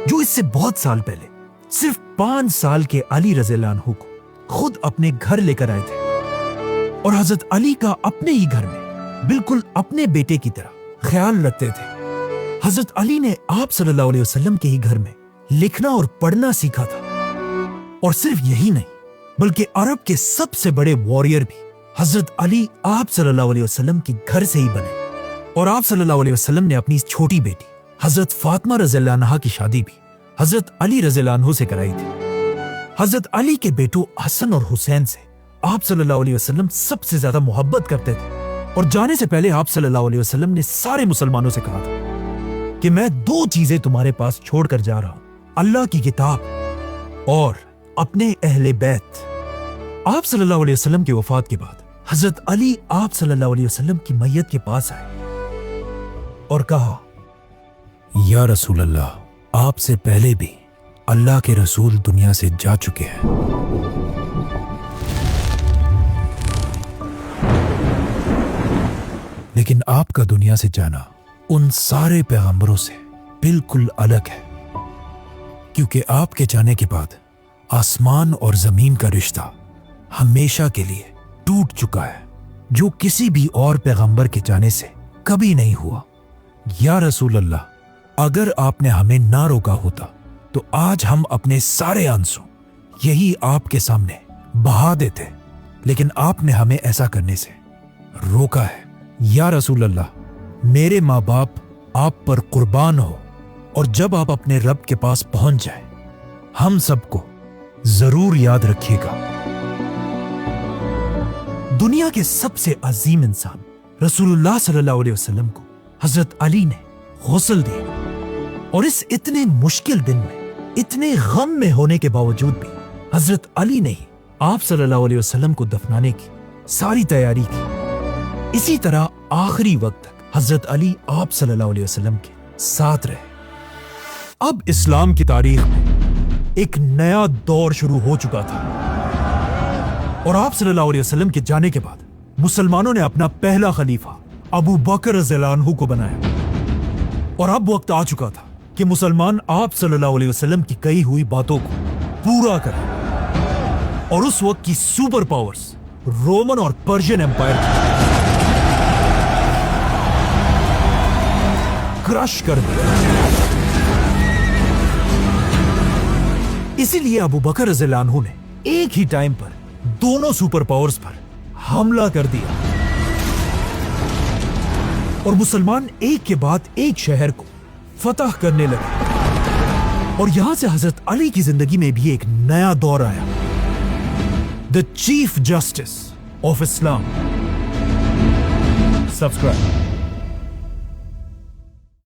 जो इससे बहुत साल पहले सिर्फ 5 साल के अली रज़ियल्लाहु अन्हु को खुद अपने घर लेकर आए थे और हजरत अली का अपने ही घर में बिल्कुल अपने बेटे की तरह ख्याल रखते थे। हजरत अली ने आप सल्लल्लाहु अलैहि वसल्लम के ही घर में लिखना और पढ़ना सीखा था, और सिर्फ यही नहीं बल्कि अरब के सबसे बड़े वॉरियर भी हजरत अली आप सल्लल्लाहु अलैहि वसल्लम के घर से ही बने। और आप सल्लल्लाहु अलैहि वसल्लम ने अपनी छोटी बेटी हजरत फातिमा रज़ियल्लाहु अन्हा की शादी भी हजरत अली रज़ियल्लाहु अन्हु से कराई थी। हजरत अली के बेटों हसन और हुसैन से आप सल्लल्लाहु अलैहि वसल्लम सबसे ज्यादा मोहब्बत करते थे, और जाने से पहले आप सल्लल्लाहु अलैहि वसल्लम ने सारे मुसलमानों से कहा था कि मैं 2 चीजें तुम्हारे पास छोड़कर जा रहा हूं, अल्लाह की किताब और अपने अहले बैत। आप सल्लल्लाहु अलैहि वसल्लम की वफात के बाद हजरत अली आप सल्लल्लाहु अलैहि वसल्लम की मैयत के पास आए और कहा, या रसूल अल्लाह, आपसे पहले भी अल्लाह के रसूल दुनिया से जा चुके हैं, लेकिन आपका दुनिया से जाना उन सारे पैगंबरों से बिल्कुल अलग है, क्योंकि आपके जाने के बाद आसमान और जमीन का रिश्ता हमेशा के लिए टूट चुका है, जो किसी भी और पैगंबर के जाने से कभी नहीं हुआ। या रसूल अल्लाह, अगर आपने हमें ना रोका होता तो आज हम अपने सारे आंसू यही आपके सामने बहा देते, लेकिन आपने हमें ऐसा करने से रोका है। या रसूल अल्लाह, मेरे माँ बाप आप पर कुर्बान हो, और जब आप अपने रब के पास पहुंच जाएं, हम सबको जरूर याद रखिएगा। दुनिया के सबसे अजीम इंसान रसूलुल्लाह सल्लल्लाहु अलैहि वसल्लम को हजरत अली ने गुस्ल दिया, और इस इतने मुश्किल दिन में, इतने गम में होने के बावजूद भी हजरत अली ने ही आप सल्लल्लाहु अलैहि वसल्लम को दफनाने की सारी तैयारी की। इसी तरह आखिरी वक्त तक हजरत अली आप सल्लल्लाहु अलैहि वसल्लम के साथ रहे। अब इस्लाम की तारीख में एक नया दौर शुरू हो चुका था, और आप सल्लल्लाहु अलैहि वसल्लम के जाने के बाद मुसलमानों ने अपना पहला खलीफा अबू बकर रज़ियल्लाहु अन्हु को बनाया, और अब वक्त आ चुका था कि मुसलमान आप सल्लल्लाहु अलैहि वसल्लम की कही हुई बातों को पूरा करें, और उस वक्त की सुपर पावर्स रोमन और पर्शियन एम्पायर क्रश कर दिया। इसीलिए अबू बकर रज़ियल्लाहु अन्हु ने एक ही टाइम पर दोनों सुपर पावर्स पर हमला कर दिया, और मुसलमान एक के बाद एक शहर को फतह करने लगे, और यहां से हजरत अली की जिंदगी में भी एक नया दौर आया, the chief justice of Islam. Subscribe.